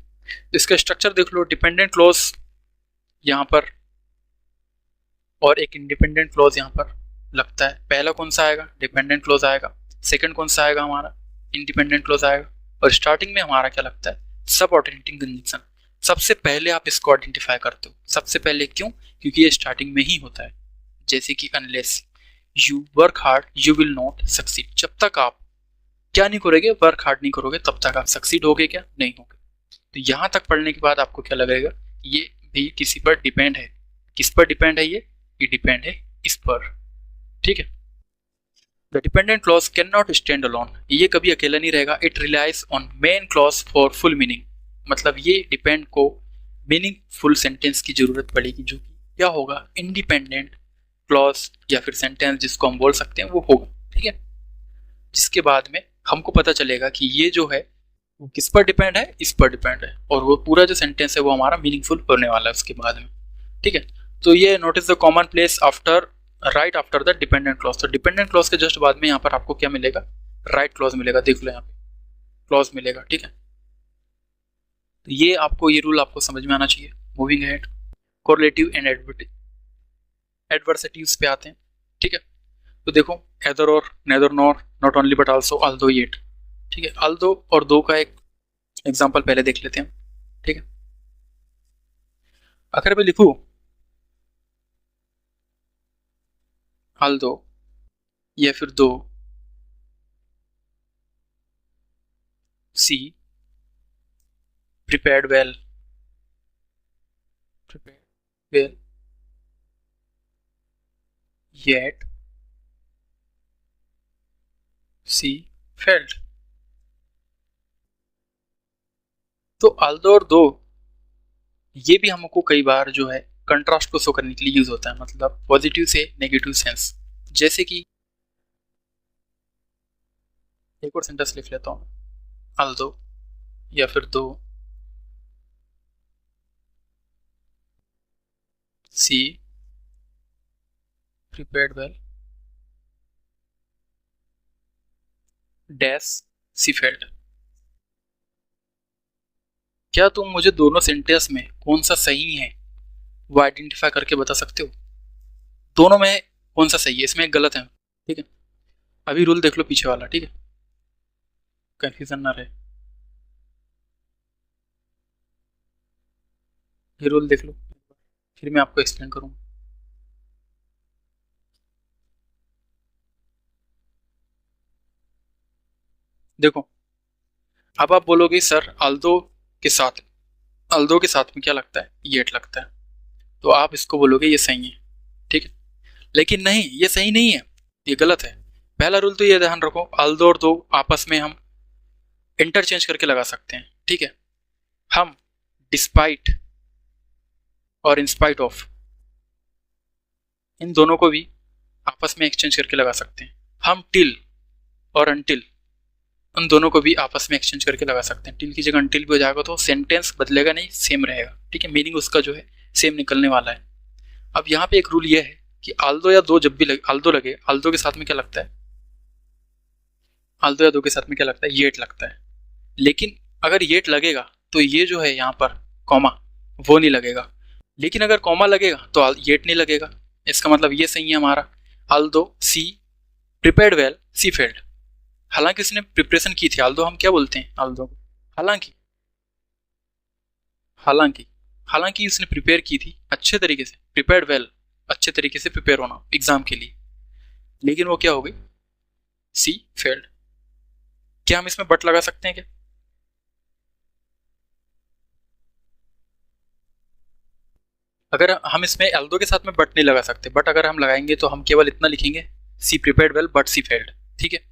इसका स्ट्रक्चर देख लो, डिपेंडेंट क्लॉज यहाँ पर और एक इंडिपेंडेंट क्लॉज यहाँ पर लगता है। पहला कौन सा आएगा, डिपेंडेंट क्लॉज आएगा। सेकंड कौन सा आएगा हमारा, इंडिपेंडेंट क्लॉज आएगा। और स्टार्टिंग में हमारा क्या लगता है, सबऑर्डिनेटिंग कंजक्शन। सबसे पहले आप इसको आइडेंटिफाई करते हो, सबसे पहले क्यों, क्योंकि ये स्टार्टिंग में ही होता है। जैसे कि unless you work hard you will not succeed, जब तक आप क्या नहीं करोगे, वर्क हार्ड नहीं करोगे, तब तक आप सक्सीड होगे क्या, नहीं होगे। तो यहां तक पढ़ने के बाद आपको क्या लगेगा, ये भी किसी पर डिपेंड है। किस पर डिपेंड है ये डिपेंड है इस पर, ठीक है। The dependent clause can not stand alone, ये कभी अकेला नहीं रहेगा। It relies on main clause for full meaning, मतलब ये डिपेंड को मीनिंगफुल सेंटेंस की जरूरत पड़ेगी, जो कि क्या होगा, इंडिपेंडेंट क्लॉज या फिर सेंटेंस जिसको हम बोल सकते हैं वो होगा, ठीक है। जिसके बाद में हमको पता चलेगा कि ये जो है वो किस पर डिपेंड है, इस पर डिपेंड है, और वो पूरा जो सेंटेंस है वो हमारा मीनिंगफुल होने वाला है उसके बाद में, ठीक है। तो ये notice the common place after, right after the dependent clause. तो डिपेंडेंट क्लॉज के जस्ट बाद में यहाँ पर आपको क्या मिलेगा, राइट क्लॉज मिलेगा, देख लो यहाँ पे क्लॉज मिलेगा, ठीक है। तो ये आपको, ये रूल आपको समझ में आना चाहिए। Moving ahead, correlative and adversities पे आते हैं, ठीक है। तो देखो एदर और, neither nor, not only but also, although yet, ठीक है। अल्दो और दो का एक एग्जांपल पहले देख लेते हैं, ठीक है। अगर मैं लिखूं अल्दो या फिर दो, सी prepared well, yet she failed। तो अल्दो और दो ये भी हमको कई बार जो है कंट्रास्ट को शो करने के लिए यूज होता है, मतलब पॉजिटिव से नेगेटिव सेंस। जैसे कि एक और सेंटेंस लिख लेता हूं, अल्दो या फिर दो, सी prepared well, dash see failed. क्या तुम मुझे दोनों सेंटेंस में कौन सा सही है वो आइडेंटिफाई करके बता सकते हो? दोनों में कौन सा सही है, इसमें एक गलत है, ठीक है। अभी रूल देख लो पीछे वाला, ठीक है, कंफ्यूजन ना रहे। ये रूल देख लो, फिर मैं आपको एक्सप्लेन करूंगा। देखो अब आप बोलोगे सर अल्दो के साथ, अल्दो के साथ में क्या लगता है, येट लगता है, तो आप इसको बोलोगे ये सही है, ठीक है। लेकिन नहीं, ये सही नहीं है, ये गलत है। पहला रूल तो ये ध्यान रखो, अल्दो और दो आपस में हम इंटरचेंज करके लगा सकते हैं, ठीक है। हम डिस्पाइट और इंस्पाइट ऑफ, इन दोनों को भी आपस में एक्सचेंज करके लगा सकते हैं। हम टिल और अनटिल, उन दोनों को भी आपस में एक्सचेंज करके लगा सकते हैं। टिल की जगह अनटिल भी हो जाएगा तो सेंटेंस बदलेगा नहीं, सेम रहेगा, ठीक है। मीनिंग उसका जो है सेम निकलने वाला है। अब यहाँ पे एक रूल ये है कि अल्दो या दो जब भी लगे, अल्दो लगे, अल्दो के साथ में क्या लगता है, अल्दो या दो के साथ में क्या लगता है, येट लगता है। लेकिन अगर येट लगेगा तो ये जो है यहाँ पर कॉमा वो नहीं लगेगा, लेकिन अगर कॉमा लगेगा तो येट नहीं लगेगा। इसका मतलब ये सही है हमारा, although she prepared well she failed. हालांकि उसने प्रिपरेशन की थी, अल्दो हम क्या बोलते हैं अल्दो को, हालांकि, हालांकि हालांकि उसने प्रिपेयर की थी अच्छे तरीके से, प्रिपेयर्ड वेल, अच्छे तरीके से प्रिपेयर होना एग्जाम के लिए, लेकिन वो क्या हो गई, सी फेल्ड। क्या हम इसमें बट लगा सकते हैं क्या? अगर हम इसमें अल्दो के साथ में बट नहीं लगा सकते, बट अगर हम लगाएंगे तो हम केवल इतना लिखेंगे, she prepared well but she failed, ठीक है।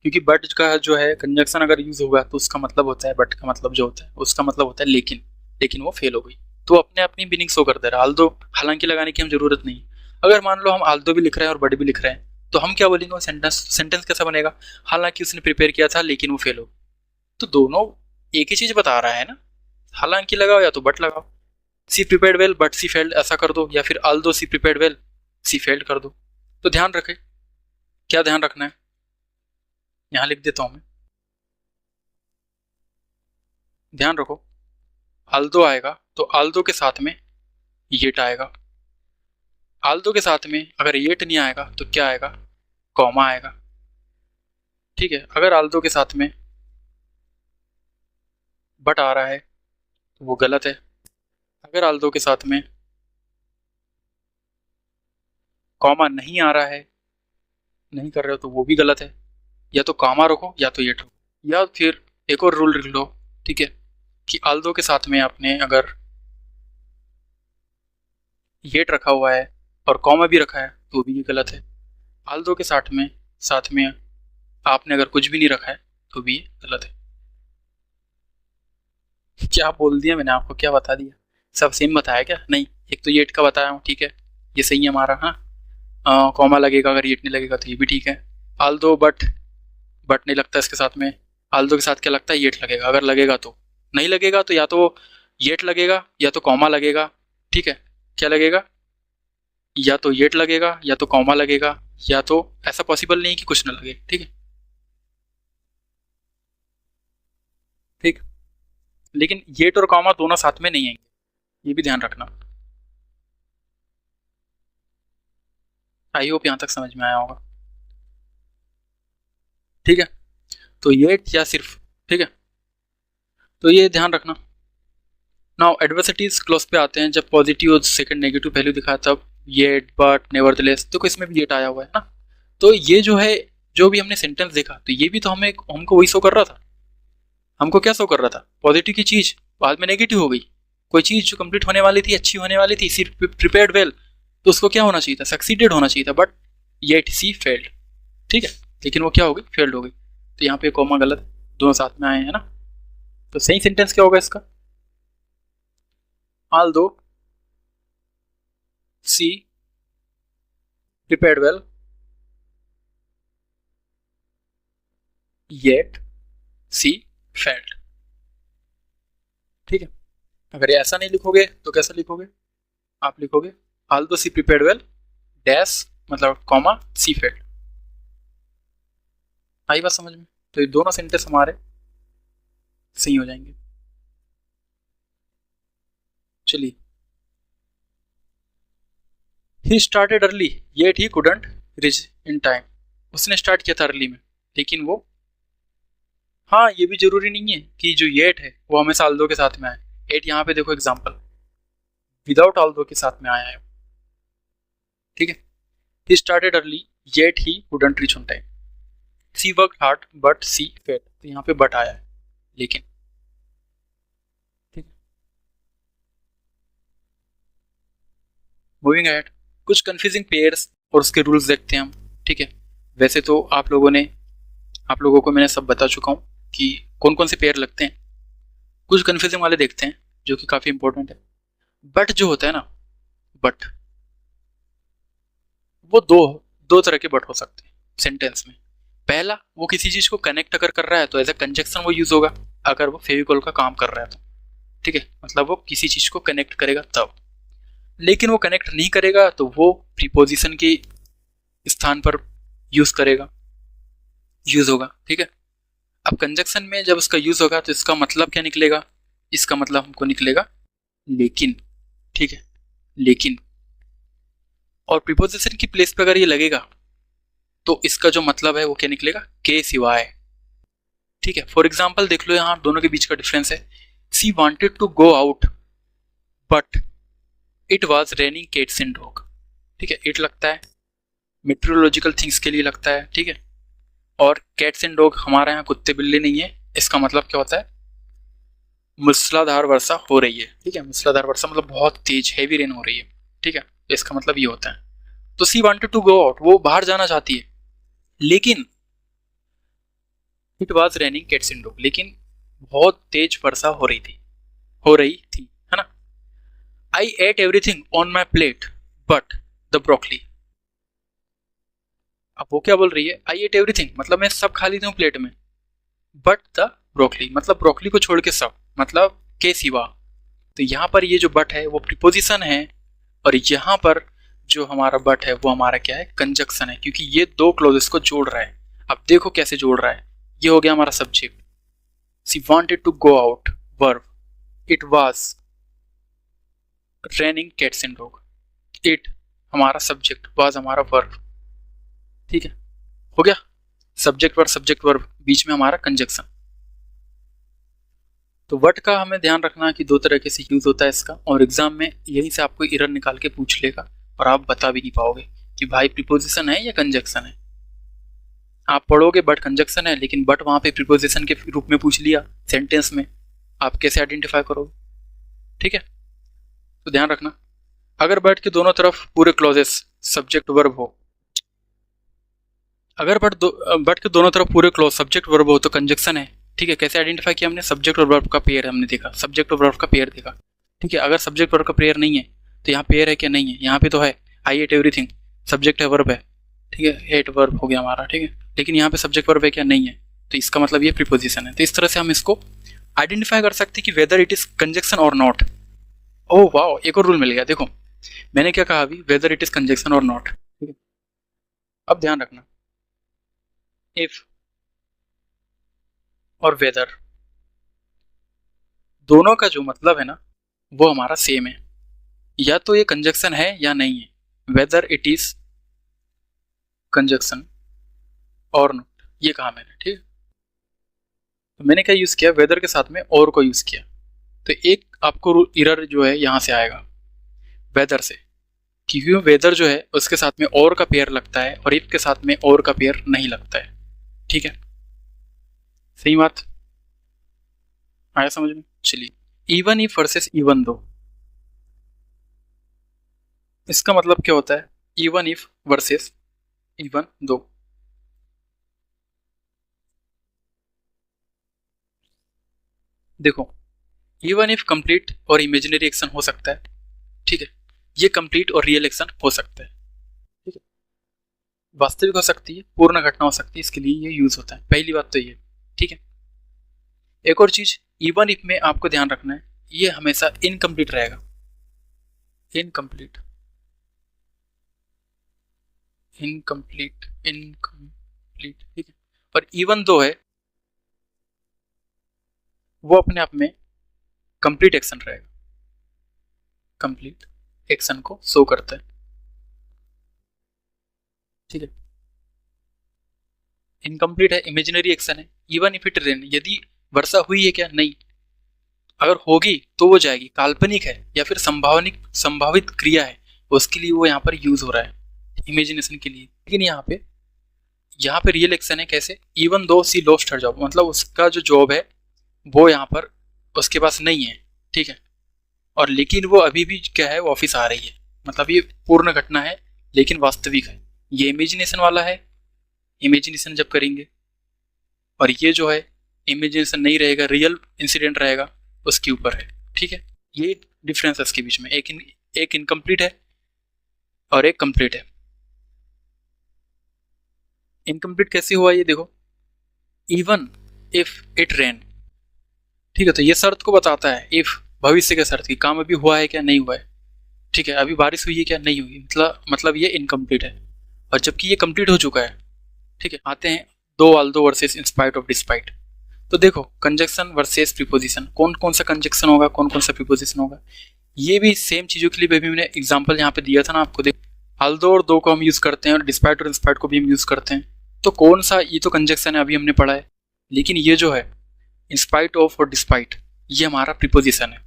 क्योंकि बट का जो है कंजक्शन अगर यूज होगा तो उसका मतलब होता है, बट का मतलब जो होता है उसका मतलब होता है लेकिन, लेकिन वो फेल हो गई, तो अपने अपनी मीनिंग शो कर दे रहा है। अल्दो हालांकि लगाने की हम जरूरत नहीं। अगर मान लो हम अल्दो भी लिख रहे हैं और बट भी लिख रहे हैं तो हम क्या बोलेंगे, सेंटेंस सेंटेंस कैसा बनेगा, हालांकि उसने प्रिपेयर किया था लेकिन वो फेल हो। तो दोनों एक ही चीज बता रहा है ना, हालांकि लगाओ या तो बट लगाओ, she prepared well but she failed ऐसा कर दो, या फिर although she prepared well she failed कर दो। तो ध्यान रखें, क्या ध्यान रखना है, यहां लिख देता हूं मैं, ध्यान रखो, अल्दो आएगा तो अल्दो के साथ में येट आएगा, अल्दो के साथ में अगर येट नहीं आएगा तो क्या आएगा, कॉमा आएगा, ठीक है। अगर अल्दो के साथ में बट आ रहा है तो वो गलत है। अगर अल्दो के साथ में कॉमा नहीं आ रहा है, नहीं कर रहे हो, तो वो भी गलत है। या तो कॉमा रखो या तो येट रखो, या फिर एक और रूल लिख लो, ठीक है, कि अल्दो के साथ में आपने अगर येट रखा हुआ है और कॉमा भी रखा है तो भी ये गलत है। अल्दो के साथ में आपने अगर कुछ भी नहीं रखा है तो भी ये गलत है। क्या बोल दिया मैंने आपको, क्या बता दिया, सब सेम बताया क्या? नहीं, एक तो येट का बताया हूँ, ठीक है, ये सही है हमारा। हाँ, कॉमा लगेगा, अगर येट नहीं लगेगा तो ये भी ठीक है। अल्दो बट नहीं लगता इसके साथ में, आल्दो के साथ क्या लगता है, येट लगेगा। अगर लगेगा तो, नहीं लगेगा तो या तो येट लगेगा या तो कॉमा लगेगा। ठीक है, क्या लगेगा, या तो येट लगेगा या तो कॉमा लगेगा, या तो ऐसा पॉसिबल नहीं कि कुछ ना लगे। ठीक है, ठीक। लेकिन येट और कॉमा दोनों साथ में नहीं आएंगे, ये भी ध्यान रखना। आई होप यहां तक समझ में आया होगा। ठीक है, तो येट या सिर्फ, ठीक है, तो ये ध्यान रखना। नाउ एडवर्सिटीज क्लॉज पे आते हैं, जब पॉजिटिव और सेकंड नेगेटिव वैल्यू दिखाया तब येट, बट, नेवरदलेस, तो इसमें भी येट आया हुआ है ना। तो ये जो है, जो भी हमने सेंटेंस देखा, तो ये भी तो हमको वही शो कर रहा था। हमको क्या शो कर रहा था, पॉजिटिव की चीज बाद में नेगेटिव हो गई। कोई चीज जो कंप्लीट होने वाली थी, अच्छी होने वाली थी, सी प्रिपेयर्ड वेल, तो उसको क्या होना चाहिए था, सक्सीडेड होना चाहिए था, बट येट सी फेल्ड। ठीक है, लेकिन वो क्या हो गई, फेल्ड हो गई। तो यहाँ पे कॉमा गलत, दोनों साथ में आए हैं ना। तो सही सेंटेंस क्या होगा इसका, although she prepared well yet she failed। ठीक है, अगर ये ऐसा नहीं लिखोगे तो कैसा लिखोगे, आप लिखोगे although she prepared well dash मतलब कॉमा सी फेल्ड। आई बात समझ में, तो ये दोनों सेंटेंस हमारे सही हो जाएंगे। चलिए, ही started early yet he couldn't reach in time. उसने स्टार्ट किया था अर्ली में, लेकिन वो, हाँ ये भी जरूरी नहीं है कि जो येट है वो हमेशा ऑल्दो के साथ में आए। एट यहाँ पे देखो एग्जांपल विदाउट ऑल्दो के साथ में आया है। ठीक है, he started early yet he couldn't reach on time. She work hard but she failed, तो यहाँ पे बट आया है, लेकिन। ठीक है, मूविंग अहेड, कुछ कंफ्यूजिंग पेयर्स और उसके रूल्स देखते हैं हम। ठीक है, वैसे तो आप लोगों को मैंने सब बता चुका हूँ कि कौन कौन से पेयर लगते हैं। कुछ कंफ्यूजिंग वाले देखते हैं जो कि काफी इंपॉर्टेंट है। बट जो होता है ना, बट वो दो तरह के बट हो सकते हैं सेंटेंस में। पहला, वो किसी चीज को कनेक्ट अगर कर रहा है तो एज अ कंजक्शन वो यूज होगा, अगर वो फेविकॉल का काम कर रहा है तो। ठीक है, मतलब वो किसी चीज को कनेक्ट करेगा तब। लेकिन वो कनेक्ट नहीं करेगा तो वो प्रीपोजिशन के स्थान पर यूज होगा। ठीक है, अब कंजक्शन में जब उसका यूज होगा तो इसका मतलब क्या निकलेगा, इसका मतलब हमको निकलेगा लेकिन। ठीक है, लेकिन, और प्रीपोजिशन की प्लेस पे अगर ये लगेगा तो इसका जो मतलब है वो क्या निकलेगा, के सिवाय। ठीक है, फॉर एग्जाम्पल देख लो, यहां दोनों के बीच का डिफरेंस है। She wanted to go out but it was raining cats and dog. ठीक है, इट लगता है मेट्रोलॉजिकल थिंग्स के लिए लगता है। ठीक है, और कैट्स एंड डॉग हमारे यहाँ कुत्ते बिल्ली नहीं है। इसका मतलब क्या होता है, मूसलाधार वर्षा हो रही है। ठीक है, मूसलाधार वर्षा मतलब बहुत तेज हैवी रेन हो रही है। ठीक है, तो इसका मतलब ये होता है। तो she wanted to go out, वो बाहर जाना चाहती है, लेकिन it was raining cats and dog, लेकिन बहुत तेज वर्षा हो रही थी, है ना। I ate everything on my plate but the broccoli. अब वो क्या बोल रही है, आई एट एवरीथिंग मतलब मैं सब खा लेती हूँ प्लेट में, बट द ब्रोकली मतलब ब्रोकली को छोड़ के सब, मतलब के सिवा। तो यहाँ पर ये जो बट है वो प्रीपोजिशन है, और यहाँ पर जो हमारा बट है वो हमारा क्या है, कंजक्शन है, क्योंकि ये दो क्लोजेस को जोड़ रहा है। अब देखो कैसे जोड़ रहा है, ये हो गया हमारा subject, she wanted to go out, verb, it was raining cats and dog, it हमारा सब्जेक्ट, वाज हमारा वर्ब। ठीक है, हो गया सब्जेक्ट वर्ब, बीच में हमारा कंजक्शन। तो वर्ड का हमें ध्यान रखना कि दो तरीके से यूज होता है इसका, और एग्जाम में यहीं से आपको एरर निकाल के पूछ लेगा और आप बता भी नहीं पाओगे कि भाई प्रीपोजिशन है या कंजक्शन है। आप पढ़ोगे बट कंजक्शन है, लेकिन बट वहां पे प्रीपोजिशन के रूप में पूछ लिया सेंटेंस में, आप कैसे आइडेंटिफाई करोगे। ठीक है, तो ध्यान रखना, अगर बट के दोनों तरफ पूरे क्लॉजेस सब्जेक्ट वर्ब हो, अगर बट के दोनों तरफ पूरे क्लॉज सब्जेक्ट वर्ब हो तो कंजक्शन है। ठीक है, कैसे आइडेंटिफाई किया हमने, सब्जेक्ट और वर्ब का पेयर हमने देखा, सब्जेक्ट और वर्ब का पेयर देखा। ठीक है, अगर सब्जेक्ट वर्ब का पेयर नहीं है तो यहाँ पेयर है क्या, नहीं है, यहाँ पे तो है आई एट एवरीथिंग, सब्जेक्ट है वर्ब है। ठीक है, एट वर्ब हो गया हमारा। ठीक है, लेकिन यहाँ पे सब्जेक्ट वर्ब है क्या, नहीं है, तो इसका मतलब ये प्रीपोजिशन है। तो इस तरह से हम इसको आइडेंटिफाई कर सकते हैं कि वेदर इट इज कंजक्शन और नॉट। ओह वाओ, एक और रूल मिल गया। देखो मैंने क्या कहा अभी, वेदर इट इज कंजक्शन और नॉट। ठीक है, अब ध्यान रखना, इफ और वेदर दोनों का जो मतलब है ना वो हमारा सेम है। या तो ये कंजक्शन है या नहीं है, वेदर इट इज कंजक्शन और नॉट, ये कहा मैंने। ठीक है, तो मैंने क्या यूज किया, वेदर के साथ में और को यूज किया। तो एक आपको एरर जो है यहां से आएगा वेदर से, क्योंकि वेदर जो है उसके साथ में और का पेयर लगता है और इफ के साथ में और का पेयर नहीं लगता है। ठीक है, सही बात आया समझ में? चलिए, even if versus even though, इसका मतलब क्या होता है, even if versus even though. देखो, इवन इफ कंप्लीट और इमेजिनरी एक्शन हो सकता है। ठीक है, ये कंप्लीट और रियल एक्शन हो सकता है। ठीक है, वास्तविक हो सकती है, पूर्ण घटना हो सकती है, इसके लिए ये यूज होता है। पहली बात तो ये। ठीक है, एक और चीज, इवन इफ में आपको ध्यान रखना है, ये हमेशा इनकम्प्लीट रहेगा। Incomplete incomplete incomplete. ठीक है, और इवन दो है वो अपने आप में कंप्लीट एक्शन रहेगा, कंप्लीट एक्शन को शो करता है। ठीक है, इनकम्प्लीट है, इमेजिनरी एक्शन है। इवन इफ इट रेन, यदि वर्षा हुई है क्या, नहीं, अगर होगी तो वो जाएगी, काल्पनिक है या फिर संभावित क्रिया है, उसके लिए वो यहाँ पर यूज हो रहा है इमेजिनेशन के लिए। लेकिन यहाँ पे रियल एक्शन है। कैसे, इवन दो सी लॉस्ट हर जॉब, मतलब उसका जो जॉब है वो यहाँ पर उसके पास नहीं है। ठीक है, और लेकिन वो अभी भी क्या है, वो ऑफिस आ रही है, मतलब ये पूर्ण घटना है लेकिन वास्तविक है। ये इमेजिनेशन वाला है, इमेजिनेशन जब करेंगे, और ये जो है इमेजिनेशन नहीं रहेगा, रियल इंसिडेंट रहेगा, उसके ऊपर है। ठीक है, ये डिफरेंस है इसके बीच में, एक इनकम्प्लीट है और एक कंप्लीट है। इनकम्प्लीट कैसे हुआ ये देखो, इवन इफ इट रेन। ठीक है, तो ये शर्त को बताता है, इफ भविष्य के शर्त की, काम अभी हुआ है क्या, नहीं हुआ है। ठीक है, अभी बारिश हुई है क्या, नहीं हुई, मतलब ये इनकम्प्लीट है, और जबकि ये कंप्लीट हो चुका है। ठीक है, आते हैं दो Aldous versus in spite of despite. तो देखो, कंजक्शन वर्सेस प्रीपोजिशन, कौन कौन सा कंजक्शन होगा, कौन कौन सा प्रीपोजिशन होगा, ये भी सेम चीजों के लिए भी मैंने एग्जांपल यहाँ पे दिया था ना आपको। देख, आल्दो और दो को हम यूज करते हैं और डिस्पाइट और इंस्पाइट को भी हम यूज करते हैं। तो कौन सा, ये तो कंजक्शन है, अभी हमने पढ़ा है, लेकिन ये जो है इंस्पाइट ऑफ और डिस्पाइट, ये हमारा प्रीपोजिशन है।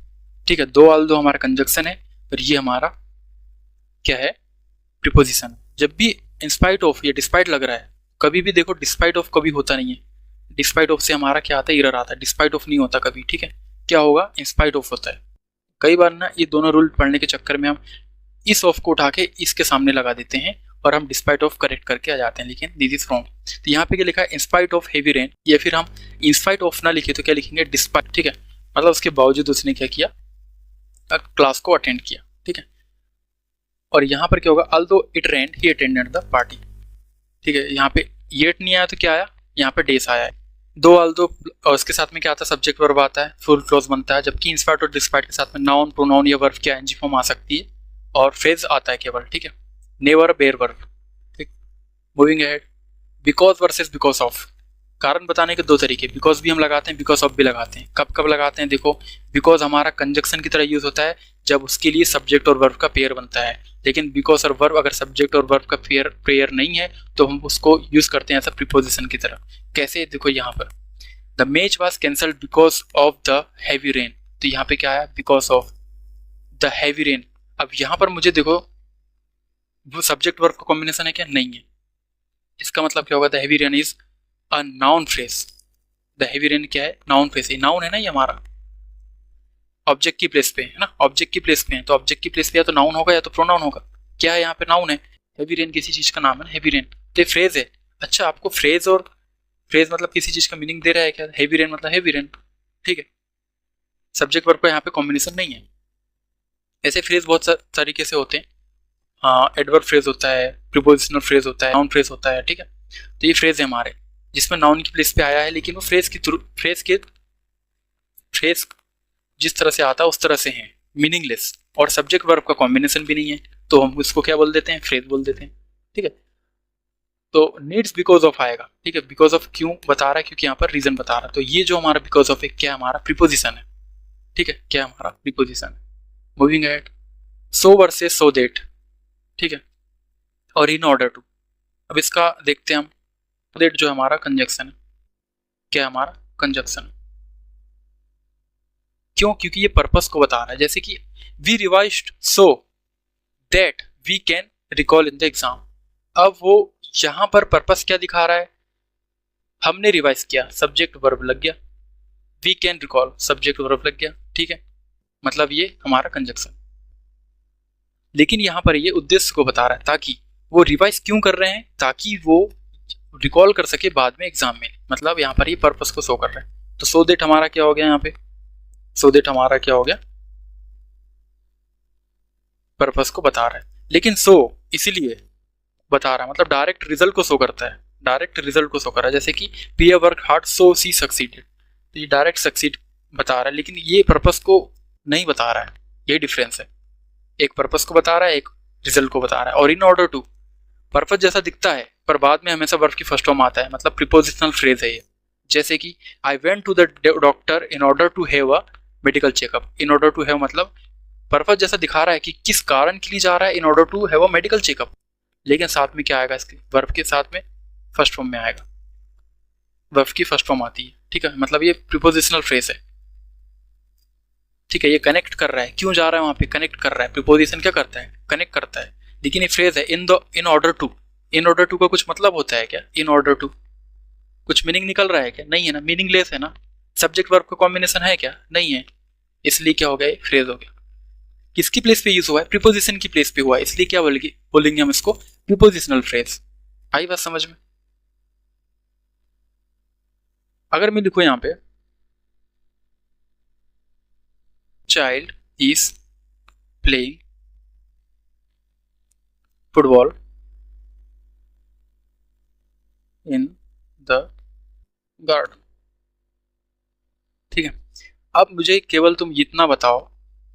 ठीक है, दो आल्दो हमारा कंजक्शन है और ये हमारा क्या है, प्रीपोजिशन। जब भी इंस्पाइट ऑफ या डिस्पाइट लग रहा है, कभी भी देखो डिस्पाइट ऑफ कभी होता नहीं है, डिस्पाइट ऑफ से हमारा क्या आता है, एरर आता है, डिस्पाइट ऑफ नहीं होता कभी। ठीक है, क्या होगा, इंस्पाइट ऑफ होता है। कई बार ना ये दोनों रूल पढ़ने के चक्कर में हम इस ऑफ को उठा के इसके सामने लगा देते हैं और हम डिस्पाइट ऑफ करेक्ट करके आ जाते हैं, लेकिन दिस इज रॉन्ग। तो यहाँ पे क्या लिखा है, इंस्पाइट ऑफ हेवी रेन, या फिर हम इंस्पाइट ऑफ ना लिखे तो क्या लिखेंगे, डिस्पाइट। ठीक है, मतलब उसके बावजूद उसने क्या किया, क्लास को अटेंड किया। ठीक है, और यहाँ पर क्या होगा, although it rain he attended the party. ठीक है, यहाँ पे येट नहीं आया तो क्या आया, यहाँ पे डेस आया है। दो अल्दो और उसके साथ में क्या आता है, सब्जेक्ट वर्ब आता है, फुल क्लॉज बनता है। जबकि इंस्पाइट और डिस्पाइट के साथ में नाउन, प्रोनाउन या वर्ब क्या एनजी फॉर्म आ सकती है, और फ्रेज आता है केवल। ठीक है, नेवर, बेयर वर्ब। ठीक, moving ahead, because versus because of, कारण बताने के दो तरीके, बिकॉज भी हम लगाते हैं, बिकॉज ऑफ भी लगाते हैं। कब कब लगाते हैं, देखो, बिकॉज हमारा कंजक्शन की तरह यूज होता है जब उसके लिए सब्जेक्ट और वर्ब का पेयर बनता है, लेकिन बिकॉज और वर्ब अगर सब्जेक्ट और वर्ब का पेयर नहीं है तो हम उसको यूज करते हैं ऐसा प्रीपोजिशन की तरह। कैसे, देखो यहाँ पर, the match was cancelled because of the heavy rain, तो यहाँ पे क्या है, because of the heavy rain. अब यहाँ पर मुझे देखो, वो सब्जेक्ट वर्ब का कॉम्बिनेशन है क्या, नहीं है, इसका मतलब क्या होगा, the heavy rain is a noun phrase. The heavy rain क्या है, नाउन फ्रेज, ये नाउन है ना, ये हमारा ऑब्जेक्ट की प्लेस पे है ना, ऑब्जेक्ट की प्लेस पे है, तो ऑब्जेक्ट की प्लेस पे या तो नाउन होगा या तो प्रोनाउन होगा। क्या है, यहाँ पे नाउन है, हैवी रेन किसी चीज का नाम है, हैवी रेन, तो ये फ्रेज है। अच्छा, आपको फ्रेज और फ्रेज मतलब किसी चीज का मीनिंग दे रहा है क्या, हैवी रेन मतलब हैवी रेन। ठीक है, सब्जेक्ट वर्ब का यहाँ पे कॉम्बिनेशन नहीं है। ऐसे फ्रेज बहुत तरीके से होते हैं, हाँ, एडवर्ब फ्रेज होता है, प्रीपोजिशनल फ्रेज होता है, नाउन फ्रेज होता है। ठीक है, तो ये फ्रेज है हमारे। जिसमें नाउन की प्लेस पे आया है, लेकिन वो फ्रेज जिस तरह से आता है उस तरह से है, मीनिंगलेस, और सब्जेक्ट वर्ब का कॉम्बिनेशन भी नहीं है, तो हम उसको क्या बोल देते हैं, फ्रेज बोल देते हैं। ठीक है, तो नीड्स बिकॉज ऑफ आएगा। ठीक है, बिकॉज ऑफ क्यों बता रहा है, क्योंकि यहाँ पर रीजन बता रहा है। तो ये जो हमारा बिकॉज ऑफ है, क्या हमारा प्रीपोजिशन है। ठीक है, क्या हमारा प्रीपोजिशन है। Moving ahead, so versus so that. ठीक है, और इन ऑर्डर टू। अब इसका देखते हैं हम। देट जो हमारा कंजक्शन है, क्या हमारा कंजक्शन है। क्यों, क्योंकि ये पर्पस को बता रहा है। जैसे कि we revised so that we can recall in the exam. अब वो यहां पर पर्पस क्या दिखा रहा है, हमने रिवाइज किया, सब्जेक्ट वर्ब लग गया, we can recall subject verb लग गया। ठीक है, मतलब ये हमारा कंजक्शन। लेकिन यहां पर ये उद्देश्य को बता रहा है, ताकि वो रिवाइज क्यों कर रहे हैं, ताकि वो रिकॉल कर सके बाद में एग्जाम में। मतलब यहां पर ये पर्पस को शो कर रहे हैं। तो सो देट हमारा क्या हो गया, यहाँ पे सो देट हमारा क्या हो गया, पर्पस को बता रहा है। लेकिन सो इसीलिए बता रहा है, मतलब डायरेक्ट रिजल्ट को शो करता है, डायरेक्ट रिजल्ट को शो कर रहा है। जैसे कि पिया वर्क हार्ड सो सी सक्सीडेड, तो ये डायरेक्ट सक्सीड बता रहा है, लेकिन ये पर्पस को नहीं बता रहा है। ये डिफरेंस है, एक पर्पस को बता रहा है, एक रिजल्ट को बता रहा है। और इन ऑर्डर टू, पर्पस जैसा दिखता है पर बाद में हमेशा वर्ब की फर्स्ट फॉर्म आता है, मतलब प्रीपोजिशनल फ्रेज है ये। जैसे कि I went to the doctor in order to have a medical checkup. In order to have मतलब पर्पस जैसा दिखा रहा है कि किस कारण के लिए जा रहा है, in order to have a medical checkup. लेकिन साथ में क्या आएगा, इसके वर्ब के साथ में फर्स्ट फॉर्म में आएगा, वर्ब की फर्स्ट फॉर्म आती है। ठीक है, मतलब ये प्रीपोजिशनल फ्रेज है। ठीक है, ये कनेक्ट कर रहा है, क्यों जा रहा है वहां पे, कनेक्ट कर रहा है। प्रीपोजिशन क्या करता है, कनेक्ट करता है। लेकिन ये फ्रेज है in order to. In order to का कुछ मतलब होता है क्या, इन ऑर्डर टू कुछ मीनिंग निकल रहा है क्या, नहीं है ना, मीनिंगलेस है ना। सब्जेक्ट वर्ब का कॉम्बिनेशन है क्या, नहीं है, इसलिए क्या हो गया, फ्रेज हो गया। किसकी प्लेस पे यूज हुआ है, प्रीपोजिशन की प्लेस पे हुआ है, इसलिए क्या बोलेंगे हम इसको, प्रीपोजिशनल फ्रेज। आई बात समझ में। अगर मैं लिखूं यहां पे child is playing football in the garden. ठीक है, अब मुझे केवल तुम इतना बताओ,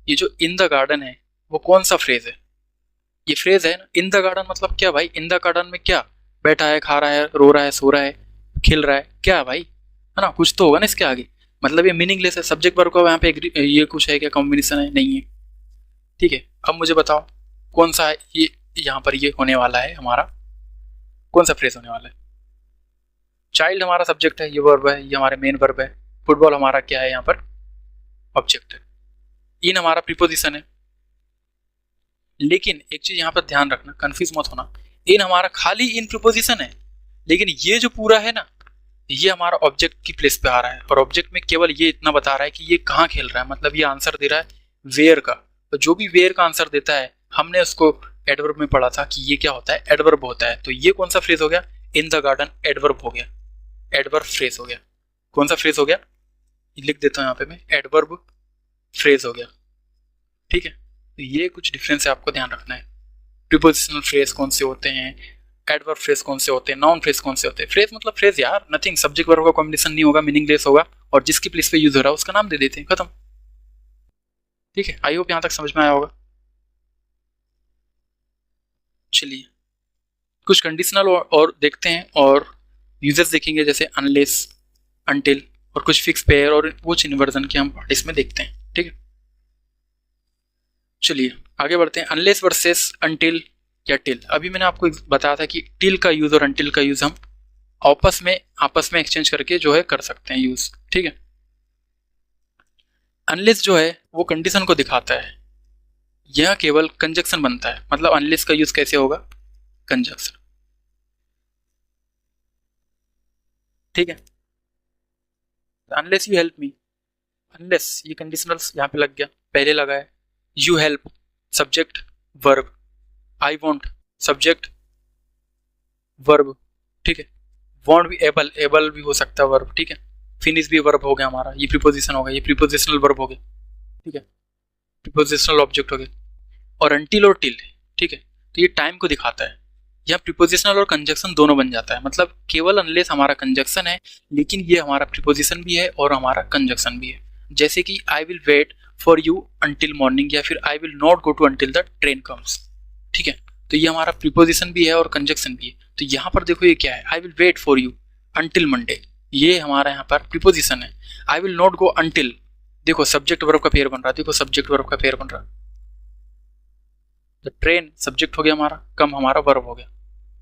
ये जो इन द गार्डन है वो कौन सा फ्रेज है। ये फ्रेज है ना, इन द गार्डन मतलब क्या भाई, इन द गार्डन में क्या, बैठा है, खा रहा है, रो रहा है, सो रहा है, खेल रहा है, क्या भाई, है ना, कुछ तो होगा ना इसके आगे। मतलब ये मीनिंगलेस है, सब्जेक्ट वर्ब का यहाँ पे ये कुछ है क्या, कॉम्बिनेशन है, नहीं है। ठीक है, अब मुझे बताओ कौन सा है ये, यहाँ पर ये होने वाला है हमारा, कौन सा फ्रेज होने वाला है। चाइल्ड हमारा सब्जेक्ट है, ये वर्ब है, ये हमारे मेन वर्ब है। फुटबॉल हमारा क्या है यहाँ पर, ऑब्जेक्ट है। इन हमारा प्रीपोजिशन है। लेकिन एक चीज यहाँ पर ध्यान रखना, कंफ्यूज मत होना, इन हमारा खाली इन प्रीपोजिशन है, लेकिन ये जो पूरा है ना, ये हमारा ऑब्जेक्ट की प्लेस पे आ रहा है। और ऑब्जेक्ट में केवल ये इतना बता रहा है कि ये कहाँ खेल रहा है, मतलब ये आंसर दे रहा है वेयर का। तो जो भी वेयर का आंसर देता है, हमने उसको एडवर्ब में पढ़ा था कि ये क्या होता है, एडवर्ब होता है। तो ये कौन सा फ्रेज हो गया, इन द गार्डन एडवर्ब हो गया, एडवर्ब फ्रेज हो गया। कौन सा फ्रेज हो गया, लिख देता हूँ यहाँ पे मैं, एडवर्ब फ्रेज हो गया। ठीक है, तो ये कुछ डिफरेंस है, आपको ध्यान रखना है। प्रीपोजिशनल फ्रेज कौन से होते हैं, एडवर्ब फ्रेज कौन से होते हैं, नाउन फ्रेज कौन से होते हैं। फ्रेज मतलब फ्रेज यार, नथिंग, सब्जेक्ट वर्ब का कॉम्बिनेशन नहीं होगा, मीनिंगलेस होगा, और जिसकी प्लेस पे यूज हो रहा है उसका नाम दे देते हैं, खत्म। ठीक है, आई होप यहां तक समझ में आया होगा। चलिए कुछ कंडीशनल और देखते हैं, और यूजर्स देखेंगे, जैसे अनलेस, अनटिल, और कुछ फिक्स पेयर और कुछ इन्वर्जन के हम पार्ट इसमें देखते हैं। ठीक है, चलिए आगे बढ़ते हैं। अनलेस वर्सेस अनटिल या टिल। अभी मैंने आपको बताया था कि टिल का यूज और अनटिल का यूज हम आपस में एक्सचेंज करके जो है कर सकते हैं यूज। ठीक है, अनलेस जो है वो कंडीशन को दिखाता है, यह केवल कंजक्शन बनता है। मतलब अनलेस का यूज कैसे होगा, कंजक्शन। ठीक है, unless you help me, unless ये कंडीशनल यहाँ पे लग गया, पहले लगा है। You help subject verb, I want subject verb. ठीक है, वॉन्ट भी एबल भी हो सकता है वर्ब। ठीक है, फिनिश भी वर्ब हो गया हमारा, ये प्रीपोजिशन हो गया, ये प्रीपोजिशनल वर्ब हो गया। ठीक है, प्रीपोजिशनल ऑब्जेक्ट हो गया। और अनटिल और टिल, ठीक है, तो ये टाइम को दिखाता है, यहाँ प्रीपोजिशनल और कंजक्शन दोनों बन जाता है, मतलब केवल अनलेस हमारा कंजक्शन है लेकिन ये हमारा प्रीपोजिशन भी है और हमारा कंजक्शन भी है। जैसे कि I will wait for you until morning या फिर I will not go to until the train comes. ठीक है, तो ये हमारा प्रीपोजिशन भी है और कंजक्शन भी है। तो यहाँ पर देखो ये क्या है, I will wait for you until Monday, ये हमारा यहाँ पर प्रीपोजिशन है। I will not go until, देखो सब्जेक्ट वर्ब का पेयर बन रहा है, देखो सब्जेक्ट वर्ब का पेयर बन रहा है। द ट्रेन सब्जेक्ट हो गया हमारा, कम हमारा वर्ब हो गया।